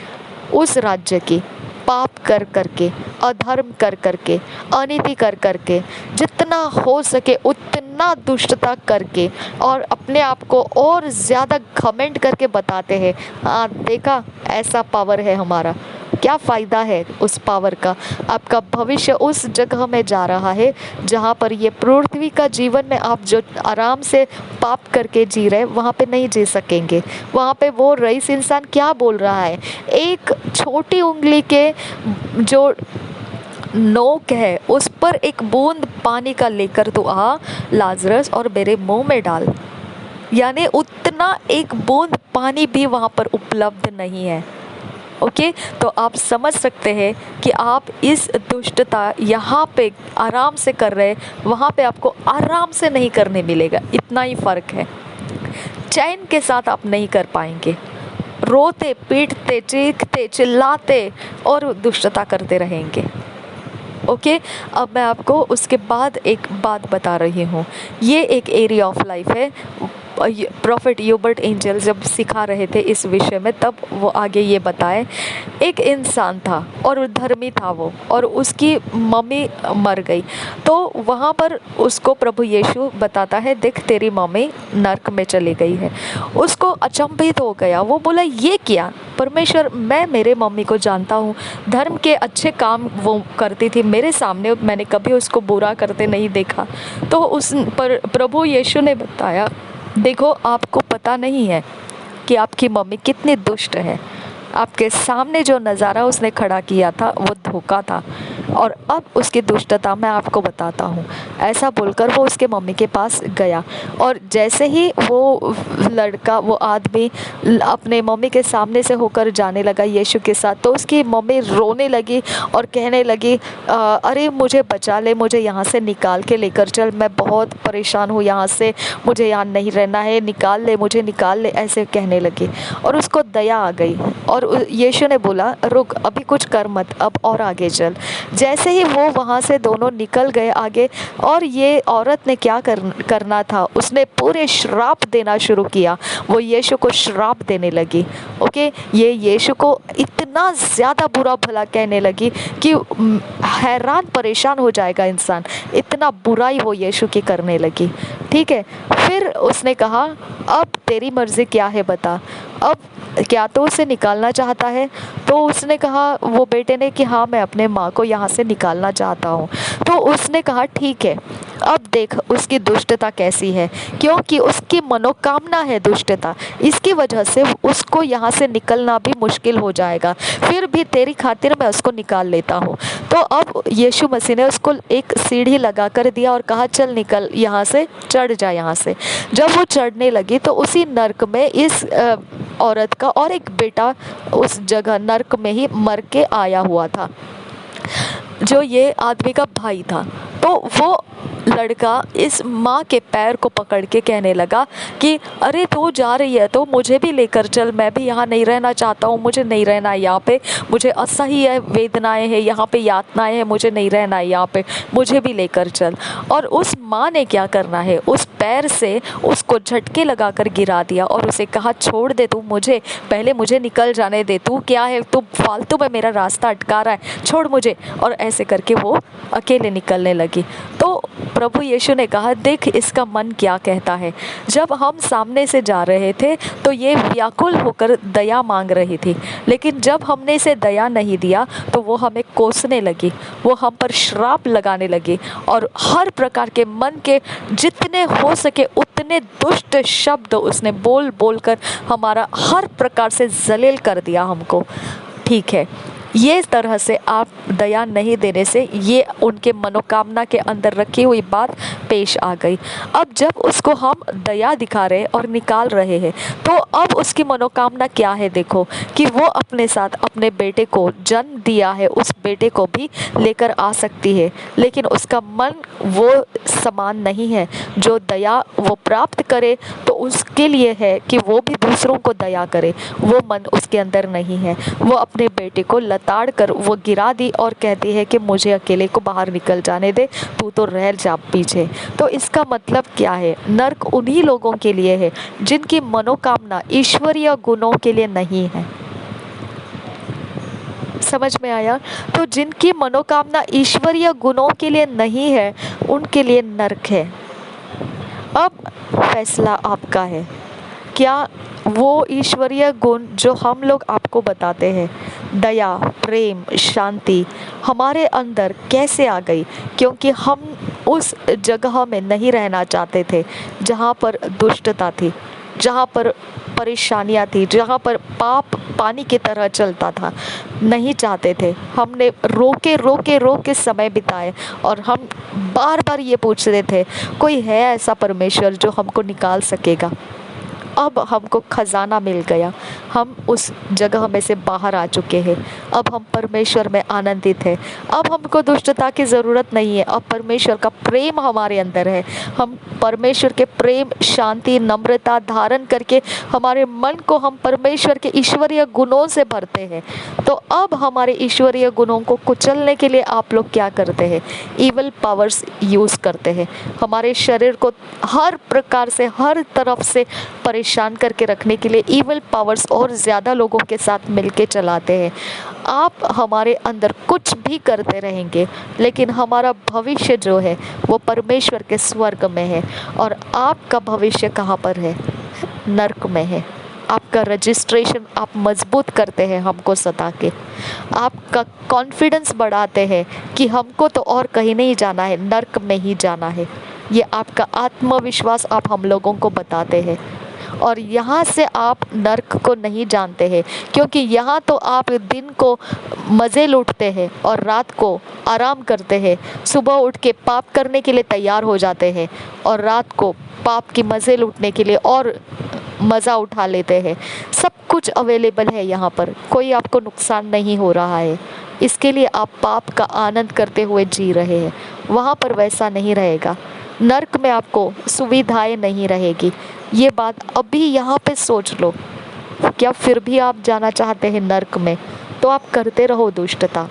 उस राज्य की पाप कर करके, अधर्म कर करके, अनीति कर करके, जितना हो सके उतना दुष्टता करके और अपने आप को और ज़्यादा घमंड करके बताते हैं, हाँ देखा ऐसा पावर है हमारा। क्या फ़ायदा है उस पावर का? आपका भविष्य उस जगह में जा रहा है जहाँ पर ये पृथ्वी का जीवन में आप जो आराम से पाप करके जी रहे, वहाँ पे नहीं जी सकेंगे। वहाँ पे वो रईस इंसान क्या बोल रहा है, एक छोटी उंगली के जो नोक है उस पर एक बूंद पानी का लेकर तो आ लाजरस और मेरे मुंह में डाल। यानी उतना एक बूंद पानी भी वहाँ पर उपलब्ध नहीं है। ओके, तो आप समझ सकते हैं कि आप इस दुष्टता यहाँ पे आराम से कर रहे, वहाँ पे आपको आराम से नहीं करने मिलेगा। इतना ही फ़र्क है। चैन के साथ आप नहीं कर पाएंगे। रोते पीटते चीखते चिल्लाते और दुष्टता करते रहेंगे। ओके, अब मैं आपको उसके बाद एक बात बता रही हूँ। ये एक एरिया ऑफ लाइफ है। प्रॉफिट ह्यूबर्ट एंजल जब सिखा रहे थे इस विषय में, तब वो आगे ये बताए, एक इंसान था और धर्मी था वो, और उसकी मम्मी मर गई। तो वहाँ पर उसको प्रभु यीशु बताता है, देख तेरी मम्मी नर्क में चली गई है। उसको अचंभित हो गया। वो बोला ये क्या परमेश्वर, मैं मेरे मम्मी को जानता हूँ, धर्म के अच्छे काम वो करती थी, मेरे सामने मैंने कभी उसको बुरा करते नहीं देखा। तो उस पर प्रभु यीशु ने बताया, देखो आपको पता नहीं है कि आपकी मम्मी कितनी दुष्ट है। आपके सामने जो नज़ारा उसने खड़ा किया था वो धोखा था। और अब उसकी दुष्टता मैं आपको बताता हूँ। ऐसा बोलकर वो उसके मम्मी के पास गया, और जैसे ही वो लड़का, वो आदमी अपने मम्मी के सामने से होकर जाने लगा यीशु के साथ, तो उसकी मम्मी रोने लगी और कहने लगी, अरे मुझे बचा ले, मुझे यहाँ से निकाल के लेकर चल, मैं बहुत परेशान हूँ यहाँ से, मुझे यहाँ नहीं रहना है, निकाल ले मुझे, निकाल ले, ऐसे कहने लगी। और उसको दया आ गई और यीशु ने बोला, रुक, अभी कुछ कर मत, अब और आगे चल। जैसे ही वो वहाँ से दोनों निकल गए आगे, और ये औरत ने क्या करना था, उसने पूरे श्राप देना शुरू किया। वो यीशु को श्राप देने लगी। ओके, ये यीशु को इतना ज़्यादा बुरा भला कहने लगी कि हैरान परेशान हो जाएगा इंसान, इतना बुराई वो यीशु की करने लगी। ठीक है, फिर उसने कहा, अब तेरी मर्ज़ी क्या है बता, अब क्या तो उसे निकालना चाहता है? तो उसने कहा, वो बेटे ने, कि हाँ मैं अपने माँ को यहाँ से निकालना चाहता हूँ। तो उसने कहा, ठीक है, अब देख उसकी दुष्टता कैसी है, क्योंकि उसकी मनोकामना है दुष्टता, इसकी वजह से उसको यहाँ से निकलना भी मुश्किल हो जाएगा, फिर भी तेरी खातिर मैं उसको निकाल लेता हूँ। तो अब यीशु मसीह ने उसको एक सीढ़ी लगा कर दिया और कहा, चल निकल यहाँ से, चढ़ जा यहाँ से। जब वो चढ़ने लगी तो उसी नर्क में इस औरत का और एक बेटा उस जगह नर्क में ही मर के आया हुआ था, जो ये आदमी का भाई था। तो वो लड़का इस माँ के पैर को पकड़ के कहने लगा कि अरे तू जा रही है तो मुझे भी लेकर चल, मैं भी यहाँ नहीं रहना चाहता हूँ, मुझे नहीं रहना है यहाँ पे, मुझे असह्य वेदनाएं हैं यहाँ पे, यातनाएं हैं, मुझे नहीं रहना है यहाँ पे, मुझे भी लेकर चल। और उस माँ ने क्या करना है, उस पैर से उसको झटके लगाकर गिरा दिया और उसे कहा, छोड़ दे तू मुझे, पहले मुझे निकल जाने दे, तू क्या है, तू फालतू में मेरा रास्ता अटका रहा है, छोड़ मुझे। और ऐसे करके वो अकेले निकलने लगी। तो प्रभु यीशु ने कहा, देख इसका मन क्या कहता है। जब हम सामने से जा रहे थे तो ये व्याकुल होकर दया मांग रही थी, लेकिन जब हमने इसे दया नहीं दिया तो वो हमें कोसने लगी, वो हम पर श्राप लगाने लगी, और हर प्रकार के मन के जितने हो सके उतने दुष्ट शब्द उसने बोल बोल कर हमारा हर प्रकार से जलील कर दिया हमको। ठीक है, ये तरह से आप दया नहीं देने से ये उनके मनोकामना के अंदर रखी हुई बात पेश आ गई। अब जब उसको हम दया दिखा रहे और निकाल रहे हैं, तो अब उसकी मनोकामना क्या है, देखो कि वो अपने साथ अपने बेटे को जन्म दिया है, उस बेटे को भी लेकर आ सकती है, लेकिन उसका मन वो समान नहीं है। जो दया वो प्राप्त करे तो उसके लिए है कि वो भी दूसरों को दया करे, वो मन उसके अंदर नहीं है। वो अपने बेटे को ताड़ कर वो गिरा दी और कहती है कि मुझे अकेले को बाहर निकल जाने दे, तू तो रह जा पीछे। तो इसका मतलब क्या है, नर्क उन्हीं लोगों के लिए है जिनकी मनोकामना ईश्वरीय गुणों के लिए नहीं है। समझ में आया? तो जिनकी मनोकामना ईश्वरीय गुणों के लिए नहीं है, उनके लिए नर्क है। अब फैसला आपका है, क्या वो ईश्वरीय गुण जो हम लोग आपको बताते हैं, दया, प्रेम, शांति, हमारे अंदर कैसे आ गई? क्योंकि हम उस जगह में नहीं रहना चाहते थे जहाँ पर दुष्टता थी, जहाँ पर परेशानियाँ थी, जहाँ पर पाप पानी की तरह चलता था, नहीं चाहते थे। हमने रोके समय बिताए और हम बार बार ये पूछते थे, कोई है ऐसा परमेश्वर जो हमको निकाल सकेगा? अब हमको खजाना मिल गया, हम उस जगह में से बाहर आ चुके हैं। अब हम परमेश्वर में आनंदित हैं। अब हमको दुष्टता की ज़रूरत नहीं है, अब परमेश्वर का प्रेम हमारे अंदर है। हम परमेश्वर के प्रेम, शांति, नम्रता धारण करके हमारे मन को हम परमेश्वर के ईश्वरीय गुणों से भरते हैं। तो अब हमारे ईश्वरीय गुणों को कुचलने के लिए आप लोग क्या करते हैं? ईवल पावर्स यूज़ करते हैं। हमारे शरीर को हर प्रकार से, हर तरफ से परेशान करके रखने के लिए ईवल पावर्स और ज़्यादा लोगों के साथ मिलके चलाते हैं। आप हमारे अंदर कुछ भी करते रहेंगे, लेकिन हमारा भविष्य जो है वो परमेश्वर के स्वर्ग में है, और आपका भविष्य कहाँ पर है? नर्क में है। आपका रजिस्ट्रेशन आप मजबूत करते हैं हमको सता के, आपका कॉन्फिडेंस बढ़ाते हैं कि हमको तो और कहीं नहीं जाना है, नर्क में ही जाना है। ये आपका आत्मविश्वास आप हम लोगों को बताते हैं। और यहाँ से आप नर्क को नहीं जानते हैं, क्योंकि यहाँ तो आप दिन को मज़े लूटते हैं और रात को आराम करते हैं। सुबह उठ के पाप करने के लिए तैयार हो जाते हैं और रात को पाप की मज़े लूटने के लिए और मज़ा उठा लेते हैं। सब कुछ अवेलेबल है यहाँ पर, कोई आपको नुकसान नहीं हो रहा है, इसके लिए आप पाप का आनंद करते हुए जी रहे हैं। वहाँ पर वैसा नहीं रहेगा। नर्क में आपको सुविधाएं नहीं रहेगी। ये बात अभी यहाँ पे सोच लो। क्या फिर भी आप जाना चाहते हैं नर्क में? तो आप करते रहो दुष्टता।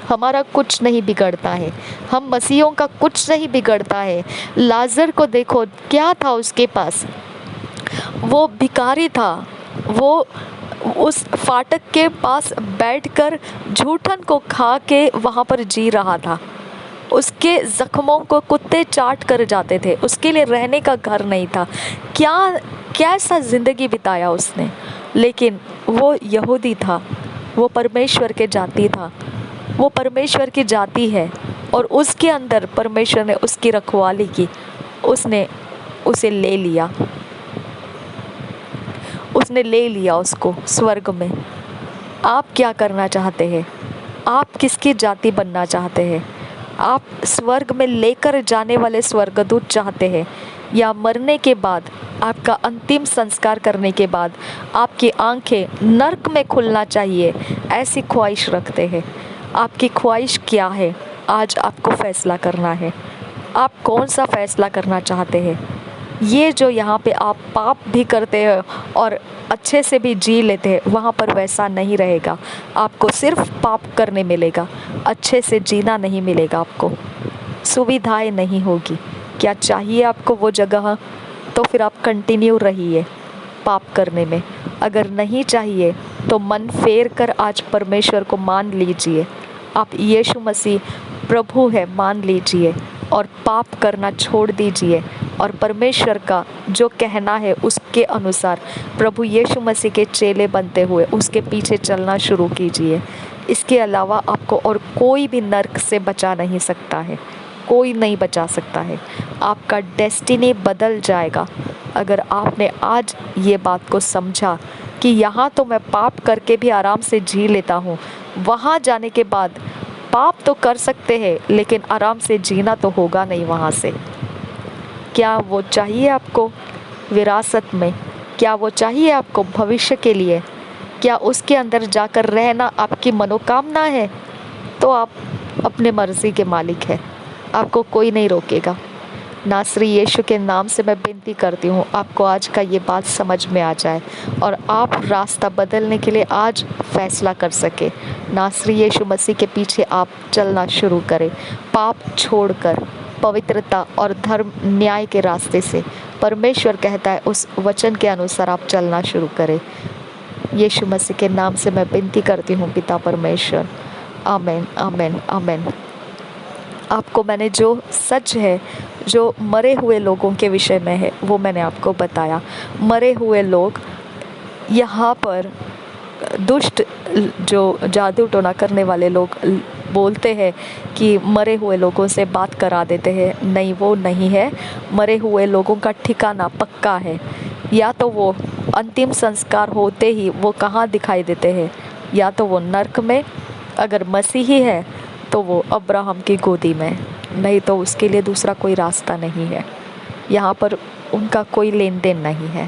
हमारा कुछ नहीं बिगड़ता है, हम मसीहों का कुछ नहीं बिगड़ता है। लाजर को देखो, क्या था उसके पास? वो भिखारी था। वो उस फाटक के पास बैठकर झूठन को खा के वहाँ पर जी रहा था। उसके जख्मों को कुत्ते चाट कर जाते थे, उसके लिए रहने का घर नहीं था। क्या कैसा ज़िंदगी बिताया उसने। लेकिन वो यहूदी था, वो परमेश्वर के जाति था, वो परमेश्वर की जाति है और उसके अंदर परमेश्वर ने उसकी रखवाली की। उसने उसे ले लिया, उसने ले लिया उसको स्वर्ग में। आप क्या करना चाहते हैं? आप किसकी जाति बनना चाहते हैं? आप स्वर्ग में लेकर जाने वाले स्वर्गदूत चाहते हैं, या मरने के बाद, आपका अंतिम संस्कार करने के बाद आपकी आंखें नर्क में खुलना चाहिए, ऐसी ख्वाहिश रखते हैं? आपकी ख्वाहिश क्या है? आज आपको फैसला करना है। आप कौन सा फैसला करना चाहते हैं? ये जो यहाँ पे आप पाप भी करते हैं और अच्छे से भी जी लेते हैं, वहाँ पर वैसा नहीं रहेगा। आपको सिर्फ पाप करने मिलेगा, अच्छे से जीना नहीं मिलेगा, आपको सुविधाएं नहीं होगी। क्या चाहिए आपको वो जगह? तो फिर आप कंटिन्यू रहिए पाप करने में। अगर नहीं चाहिए तो मन फेर कर आज परमेश्वर को मान लीजिए। आप यीशु मसीह प्रभु है मान लीजिए और पाप करना छोड़ दीजिए और परमेश्वर का जो कहना है उसके अनुसार प्रभु यीशु मसीह के चेले बनते हुए उसके पीछे चलना शुरू कीजिए। इसके अलावा आपको और कोई भी नर्क से बचा नहीं सकता है, कोई नहीं बचा सकता है। आपका डेस्टिनी बदल जाएगा अगर आपने आज ये बात को समझा कि यहाँ तो मैं पाप करके भी आराम से जी लेता हूँ, वहाँ जाने के बाद पाप तो कर सकते हैं लेकिन आराम से जीना तो होगा नहीं वहाँ से। क्या वो चाहिए आपको विरासत में? क्या वो चाहिए आपको भविष्य के लिए? क्या उसके अंदर जाकर रहना आपकी मनोकामना है? तो आप अपने मर्जी के मालिक हैं, आपको कोई नहीं रोकेगा। नासरी यीशु के नाम से मैं विनती करती हूँ आपको आज का ये बात समझ में आ जाए और आप रास्ता बदलने के लिए आज फैसला कर सके। नासरी यीशु मसीह के पीछे आप चलना शुरू करें, पाप छोड़कर पवित्रता और धर्म न्याय के रास्ते से। परमेश्वर कहता है उस वचन के अनुसार आप चलना शुरू करें। यीशु मसीह के नाम से मैं विनती करती हूँ पिता परमेश्वर, आमीन आमीन आमीन। आपको मैंने जो सच है, जो मरे हुए लोगों के विषय में है, वो मैंने आपको बताया। मरे हुए लोग यहाँ पर दुष्ट जो जादू टोना करने वाले लोग बोलते हैं कि मरे हुए लोगों से बात करा देते हैं। नहीं, वो नहीं है। मरे हुए लोगों का ठिकाना पक्का है। या तो वो अंतिम संस्कार होते ही वो कहाँ दिखाई देते हैं, या तो वो नर्क में, अगर मसीही है तो वो अब्राहम की गोदी में, नहीं तो उसके लिए दूसरा कोई रास्ता नहीं है। यहाँ पर उनका कोई लेन देन नहीं है।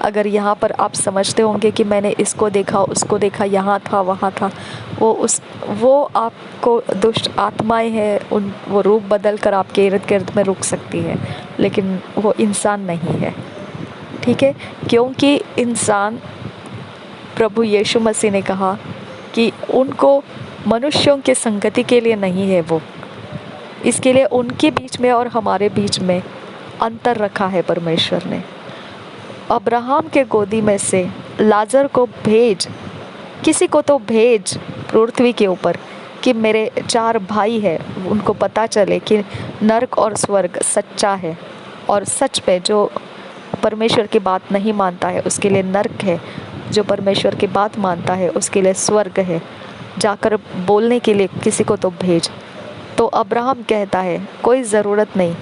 अगर यहाँ पर आप समझते होंगे कि मैंने इसको देखा, उसको देखा, यहाँ था, वहाँ था, वो आपको दुष्ट आत्माएं हैं, वो रूप बदल कर आपके इर्द गिर्द में रुक सकती है, लेकिन वो इंसान नहीं है। ठीक है, क्योंकि इंसान, प्रभु यीशु मसीह ने कहा कि उनको मनुष्यों के संगति के लिए नहीं है वो, इसके लिए उनके बीच में और हमारे बीच में अंतर रखा है परमेश्वर ने। अब्राहम के गोदी में से लाजर को भेज, किसी को तो भेज पृथ्वी के ऊपर कि मेरे 4 भाई हैं, उनको पता चले कि नर्क और स्वर्ग सच्चा है और सच पे जो परमेश्वर की बात नहीं मानता है उसके लिए नर्क है, जो परमेश्वर की बात मानता है उसके लिए स्वर्ग है। जाकर बोलने के लिए किसी को तो भेज। तो अब्राहम कहता है कोई ज़रूरत नहीं,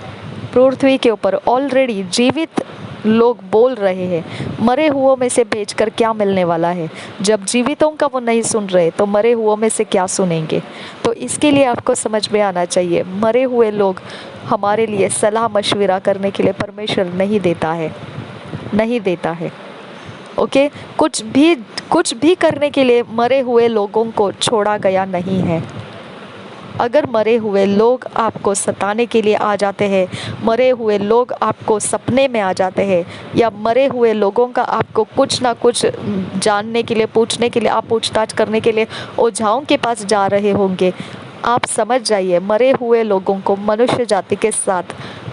पृथ्वी के ऊपर ऑलरेडी जीवित लोग बोल रहे हैं, मरे हुओं में से भेजकर क्या मिलने वाला है। जब जीवितों का वो नहीं सुन रहे तो मरे हुओं में से क्या सुनेंगे। तो इसके लिए आपको समझ में आना चाहिए, मरे हुए लोग हमारे लिए सलाह मशविरा करने के लिए परमेश्वर नहीं देता है, नहीं देता है। ओके, कुछ भी करने के लिए मरे हुए लोगों को छोड़ा गया नहीं है। अगर मरे हुए लोग आपको सताने के लिए आ जाते हैं, मरे हुए लोग आपको सपने में आ जाते हैं, या मरे हुए लोगों का आपको कुछ ना कुछ जानने के लिए, पूछने के लिए, आप पूछताछ करने के लिए ओझाओं के पास जा रहे होंगे, आप समझ जाइए मरे हुए लोगों को मनुष्य जाति के साथ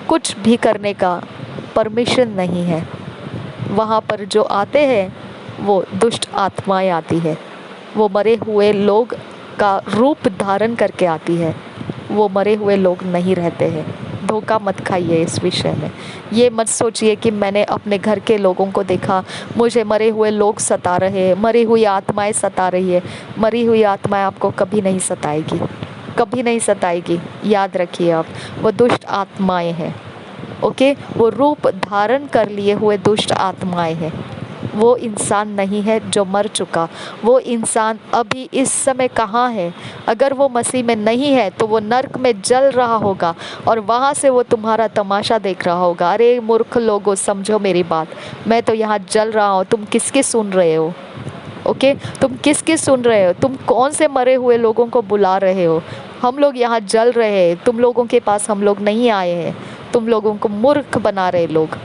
कुछ भी करने का परमिशन नहीं है। वहाँ पर जो आते हैं वो दुष्ट आत्माएं आती है, वो मरे हुए लोग का रूप धारण करके आती है। वो मरे हुए लोग नहीं रहते हैं। धोखा मत खाइए इस विषय में। ये मत सोचिए कि मैंने अपने घर के लोगों को देखा, मुझे मरे हुए लोग सता रहे हैं, मरी हुई आत्माएं सता रही है। मरी हुई आत्माएं आपको कभी नहीं सताएगी, कभी नहीं सताएगी। याद रखिए आप, वो दुष्ट आत्माएं हैं। ओके, वो रूप धारण कर लिए हुए दुष्ट आत्माएं हैं। वो इंसान नहीं है जो मर चुका। वो इंसान अभी इस समय कहाँ है? अगर वो मसीह में नहीं है तो वो नर्क में जल रहा होगा और वहाँ से वो तुम्हारा तमाशा देख रहा होगा। अरे मूर्ख लोगों, समझो मेरी बात, मैं तो यहाँ जल रहा हूँ, तुम किसके सुन रहे हो? ओके, तुम किसके सुन रहे हो? तुम कौन से मरे हुए लोगों को बुला रहे हो? हम लोग यहाँ जल रहे हैं, तुम लोगों के पास हम लोग नहीं आए हैं। तुम लोगों को मूर्ख बना रहे लोग,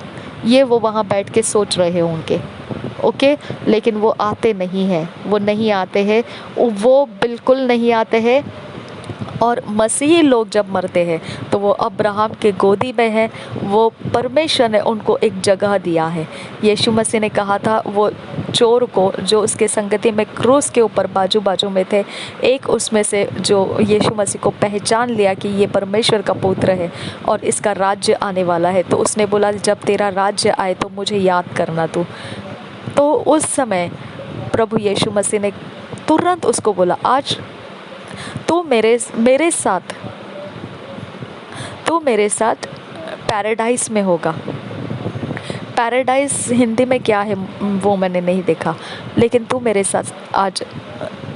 ये वो वहाँ बैठ के सोच रहे होंगे। ओके, लेकिन वो आते नहीं हैं, वो नहीं आते हैं, वो बिल्कुल नहीं आते हैं। और मसीही लोग जब मरते हैं तो वो अब्राहम के गोदी में है। वो परमेश्वर ने उनको एक जगह दिया है। यीशु मसीह ने कहा था वो चोर को जो उसके संगति में क्रूस के ऊपर बाजू बाजू में थे, एक उसमें से जो यीशु मसीह को पहचान लिया कि ये परमेश्वर का पुत्र है और इसका राज्य आने वाला है, तो उसने बोला जब तेरा राज्य आए तो मुझे याद करना तू। तो उस समय प्रभु यीशु मसीह ने तुरंत उसको बोला, आज तू मेरे साथ पैराडाइज में होगा। पैराडाइज हिंदी में क्या है वो मैंने नहीं देखा, लेकिन तू मेरे साथ आज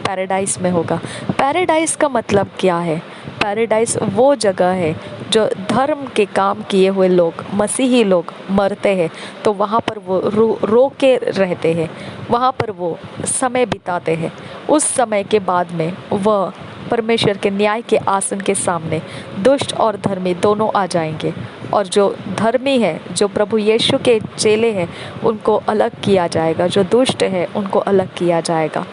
पैराडाइज में होगा। पैराडाइज का मतलब क्या है? पैराडाइज वो जगह है जो धर्म के काम किए हुए लोग, मसीही लोग मरते हैं तो वहाँ पर वो रो के रहते हैं, वहाँ पर वो समय बिताते हैं। उस समय के बाद में वह परमेश्वर के न्याय के आसन के सामने दुष्ट और धर्मी दोनों आ जाएंगे, और जो धर्मी है, जो प्रभु यीशु के चेले हैं, उनको अलग किया जाएगा, जो दुष्ट है उनको अलग किया जाएगा।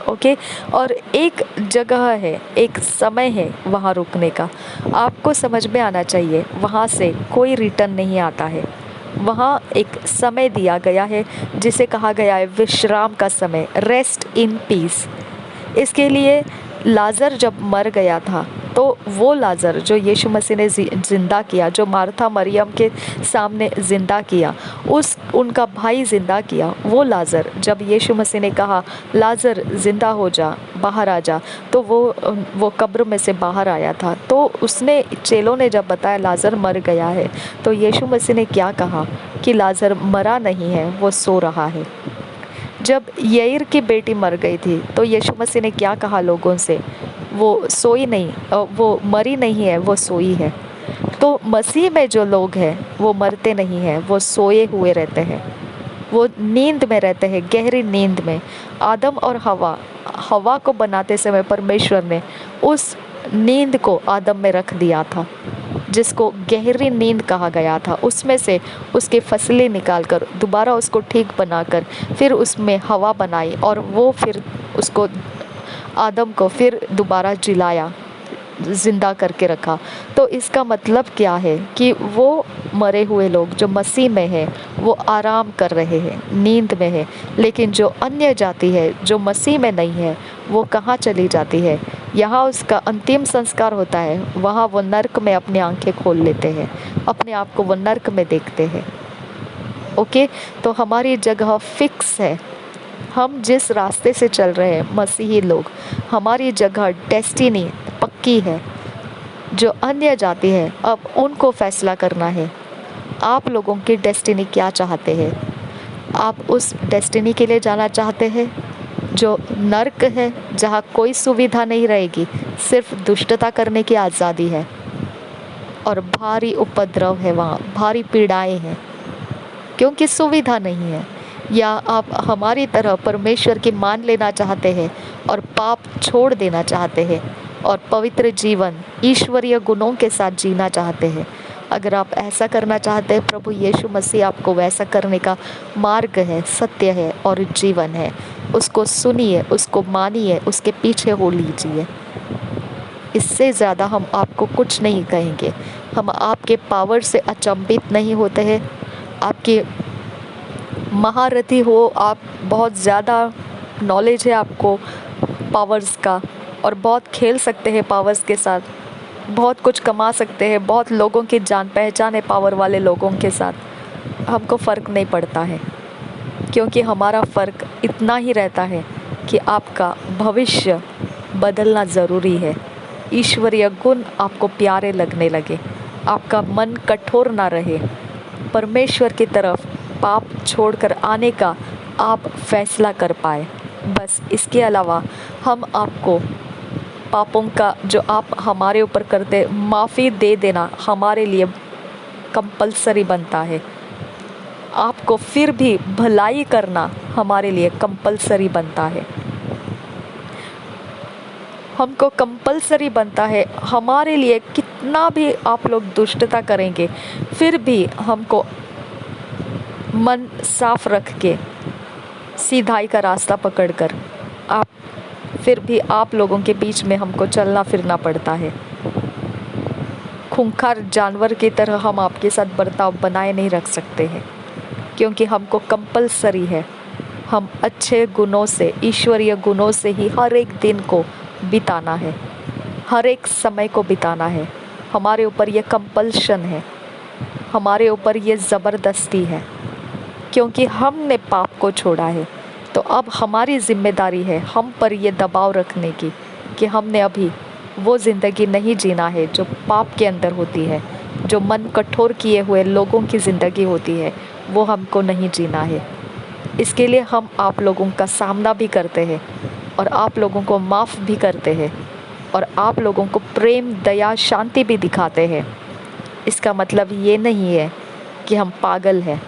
ओके, और एक जगह है, एक समय है वहाँ रुकने का। आपको समझ में आना चाहिए, वहाँ से कोई रिटर्न नहीं आता है। वहाँ एक समय दिया गया है जिसे कहा गया है विश्राम का समय, रेस्ट इन पीस। इसके लिए लाजर जब मर गया था तो वो लाजर जो यीशु मसीह ने ज़िंदा किया, जो मार्था मरियम के सामने ज़िंदा किया, उनका भाई ज़िंदा किया, वो लाजर जब यीशु मसीह ने कहा लाजर ज़िंदा हो जा, बाहर आ जा, तो वो कब्र में से बाहर आया था। तो उसने, चेलों ने जब बताया लाजर मर गया है, तो यीशु मसीह ने क्या कहा कि लाजर मरा नहीं है, वो सो रहा है। जब यईर की बेटी मर गई थी तो यीशु मसीह ने क्या कहा लोगों से? वो सोई नहीं, वो मरी नहीं है, वो सोई है। तो मसीह में जो लोग हैं वो मरते नहीं हैं, वो सोए हुए रहते हैं, वो नींद में रहते हैं, गहरी नींद में। आदम और हवा को बनाते समय परमेश्वर ने उस नींद को आदम में रख दिया था, जिसको गहरी नींद कहा गया था। उसमें से उसके फसलें निकालकर दोबारा उसको ठीक बनाकर फिर उसमें हवा बनाई, और वो फिर उसको, आदम को फिर दोबारा जिलाया, ज़िंदा करके रखा। तो इसका मतलब क्या है कि वो मरे हुए लोग जो मसीह में है वो आराम कर रहे हैं, नींद में है। लेकिन जो अन्य जाति है, जो मसीह में नहीं है, वो कहाँ चली जाती है? यहाँ उसका अंतिम संस्कार होता है, वहाँ वो नर्क में अपनी आंखें खोल लेते हैं, अपने आप को वो नर्क में देखते हैं। ओके, तो हमारी जगह फिक्स है। हम जिस रास्ते से चल रहे हैं मसीही लोग, हमारी जगह, डेस्टिनी पक्की है। जो अन्य जाति है अब उनको फैसला करना है, आप लोगों की डेस्टिनी क्या चाहते हैं? आप उस डेस्टिनी के लिए जाना चाहते हैं जो नर्क है, जहाँ कोई सुविधा नहीं रहेगी, सिर्फ दुष्टता करने की आज़ादी है और भारी उपद्रव है, वहाँ भारी पीड़ाएं हैं क्योंकि सुविधा नहीं है? या आप हमारी तरह परमेश्वर की मान लेना चाहते हैं और पाप छोड़ देना चाहते हैं और पवित्र जीवन ईश्वरीय गुणों के साथ जीना चाहते हैं? अगर आप ऐसा करना चाहते हैं, प्रभु यीशु मसीह आपको वैसा करने का मार्ग है, सत्य है और जीवन है। उसको सुनिए, उसको मानिए, उसके पीछे हो लीजिए। इससे ज़्यादा हम आपको कुछ नहीं कहेंगे। हम आपके पावर से अचंभित नहीं होते हैं। आपके महारथी हो आप, बहुत ज़्यादा नॉलेज है आपको पावर्स का और बहुत खेल सकते हैं पावर्स के साथ, बहुत कुछ कमा सकते हैं, बहुत लोगों की जान पहचान है पावर वाले लोगों के साथ। हमको फ़र्क नहीं पड़ता है क्योंकि हमारा फ़र्क इतना ही रहता है कि आपका भविष्य बदलना ज़रूरी है। ईश्वरीय गुण आपको प्यारे लगने लगे, आपका मन कठोर ना रहे, परमेश्वर की तरफ पाप छोड़कर आने का आप फैसला कर पाए। बस इसके अलावा हम आपको पापों का जो आप हमारे ऊपर करते माफ़ी दे देना हमारे लिए कंपलसरी बनता है। आपको फिर भी भलाई करना हमारे लिए कंपलसरी बनता है। हमको कंपलसरी बनता है, हमारे लिए कितना भी आप लोग दुष्टता करेंगे फिर भी हमको मन साफ रख के सीधाई का रास्ता पकड़कर आप फिर भी आप लोगों के बीच में हमको चलना फिरना पड़ता है। खूंखार जानवर की तरह हम आपके साथ बर्ताव बनाए नहीं रख सकते हैं क्योंकि हमको कंपलसरी है। हम अच्छे गुणों से, ईश्वरीय गुणों से ही हर एक दिन को बिताना है, हर एक समय को बिताना है। हमारे ऊपर ये कंपल्शन है, हमारे ऊपर ये ज़बरदस्ती है क्योंकि हमने पाप को छोड़ा है। तो अब हमारी जिम्मेदारी है हम पर ये दबाव रखने की कि हमने अभी वो ज़िंदगी नहीं जीना है जो पाप के अंदर होती है, जो मन कठोर किए हुए लोगों की ज़िंदगी होती है, वो हमको नहीं जीना है। इसके लिए हम आप लोगों का सामना भी करते हैं और आप लोगों को माफ़ भी करते हैं और आप लोगों को प्रेम, दया, शांति भी दिखाते हैं। इसका मतलब ये नहीं है कि हम पागल हैं,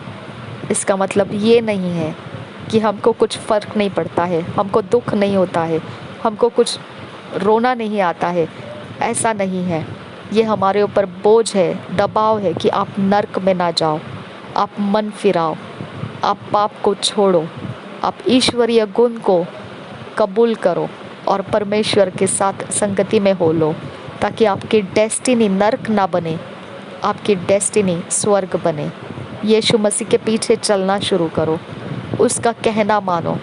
इसका मतलब ये नहीं है कि हमको कुछ फ़र्क नहीं पड़ता है, हमको दुख नहीं होता है, हमको कुछ रोना नहीं आता है। ऐसा नहीं है। ये हमारे ऊपर बोझ है, दबाव है कि आप नर्क में ना जाओ, आप मन फिराओ, आप पाप को छोड़ो, आप ईश्वरीय गुण को कबूल करो और परमेश्वर के साथ संगति में हो लो, ताकि आपकी डेस्टिनी नर्क ना बने, आपकी डेस्टिनी स्वर्ग बने। यीशु मसीह के पीछे चलना शुरू करो, उसका कहना मानो,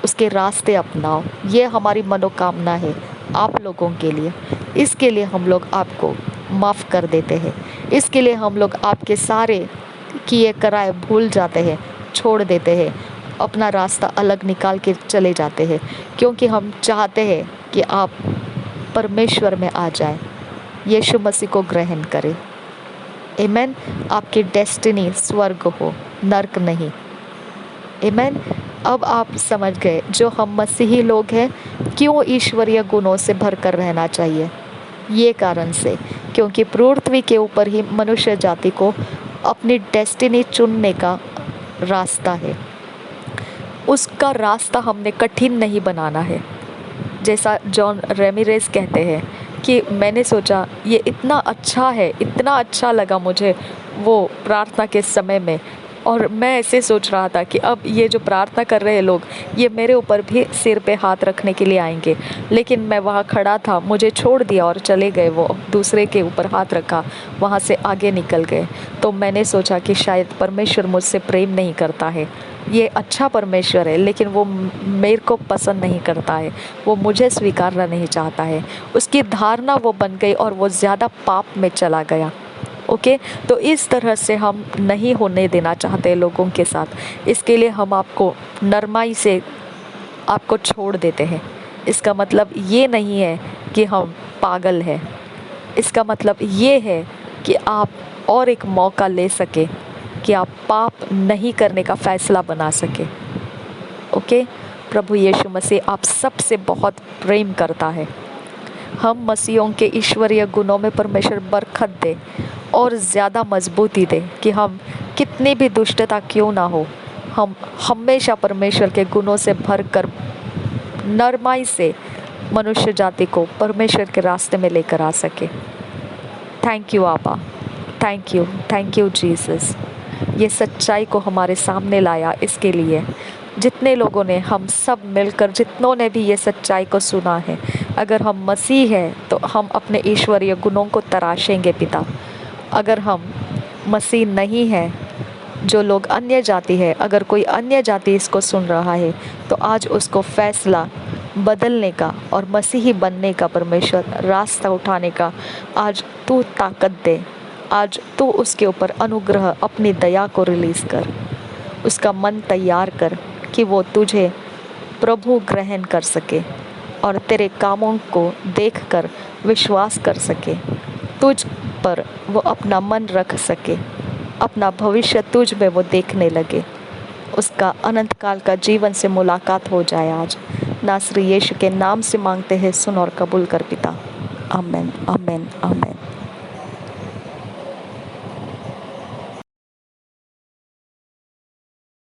उसके रास्ते अपनाओ। ये हमारी मनोकामना है आप लोगों के लिए। इसके लिए हम लोग आपको माफ़ कर देते हैं, इसके लिए हम लोग आपके सारे किए कराए भूल जाते हैं, छोड़ देते हैं, अपना रास्ता अलग निकाल के चले जाते हैं क्योंकि हम चाहते हैं कि आप परमेश्वर में आ जाएं, यीशु मसीह को ग्रहण करें। आमीन। आपकी डेस्टिनी स्वर्ग हो, नर्क नहीं। आमीन। अब आप समझ गए जो हम मसीही लोग हैं क्यों ईश्वरीय गुणों से भरकर रहना चाहिए। ये कारण से क्योंकि पृथ्वी के ऊपर ही मनुष्य जाति को अपनी डेस्टिनी चुनने का रास्ता है। उसका रास्ता हमने कठिन नहीं बनाना है। जैसा जॉन रेमिरेज कहते हैं कि मैंने सोचा ये इतना अच्छा है, इतना अच्छा लगा मुझे वो प्रार्थना के समय में, और मैं ऐसे सोच रहा था कि अब ये जो प्रार्थना कर रहे हैं लोग, ये मेरे ऊपर भी सिर पे हाथ रखने के लिए आएंगे। लेकिन मैं वहाँ खड़ा था, मुझे छोड़ दिया और चले गए, वो दूसरे के ऊपर हाथ रखा, वहाँ से आगे निकल गए। तो मैंने सोचा कि शायद परमेश्वर मुझसे प्रेम नहीं करता है, ये अच्छा परमेश्वर है लेकिन वो मेरे को पसंद नहीं करता है, वो मुझे स्वीकारना नहीं चाहता है। उसकी धारणा वो बन गई और वो ज़्यादा पाप में चला गया। ओके, तो इस तरह से हम नहीं होने देना चाहते लोगों के साथ। इसके लिए हम आपको नरमाई से आपको छोड़ देते हैं। इसका मतलब ये नहीं है कि हम पागल हैं, इसका मतलब ये है कि आप और एक मौका ले सके कि आप पाप नहीं करने का फैसला बना सके। ओके, प्रभु यीशु मसीह आप सबसे बहुत प्रेम करता है। हम मसीहों के ईश्वरीय गुणों में परमेश्वर बरकत दे और ज़्यादा मजबूती दे कि हम कितनी भी दुष्टता क्यों ना हो, हम हमेशा परमेश्वर के गुणों से भरकर नरमाई से मनुष्य जाति को परमेश्वर के रास्ते में लेकर आ सके। थैंक यू आबा, थैंक यू जीसस। ये सच्चाई को हमारे सामने लाया, इसके लिए जितने लोगों ने, हम सब मिलकर जितनों ने भी ये सच्चाई को सुना है, अगर हम मसीह हैं तो हम अपने ईश्वरीय गुणों को तराशेंगे पिता। अगर हम मसीह नहीं हैं, जो लोग अन्य जाति है, अगर कोई अन्य जाति इसको सुन रहा है तो आज उसको फैसला बदलने का और मसीही बनने का, परमेश्वर रास्ता उठाने का आज तू ताकत दे। आज तू उसके ऊपर अनुग्रह, अपनी दया को रिलीज़ कर, उसका मन तैयार कर कि वो तुझे प्रभु ग्रहण कर सके और तेरे कामों को देखकर विश्वास कर सके, तुझ पर वो अपना मन रख सके, अपना भविष्य तुझ में वो देखने लगे, उसका अनंत काल का जीवन से मुलाकात हो जाए। आज नासरी यीशु के नाम से मांगते हैं, सुन और कबूल कर पिता। आमेन, आमेन, आमेन।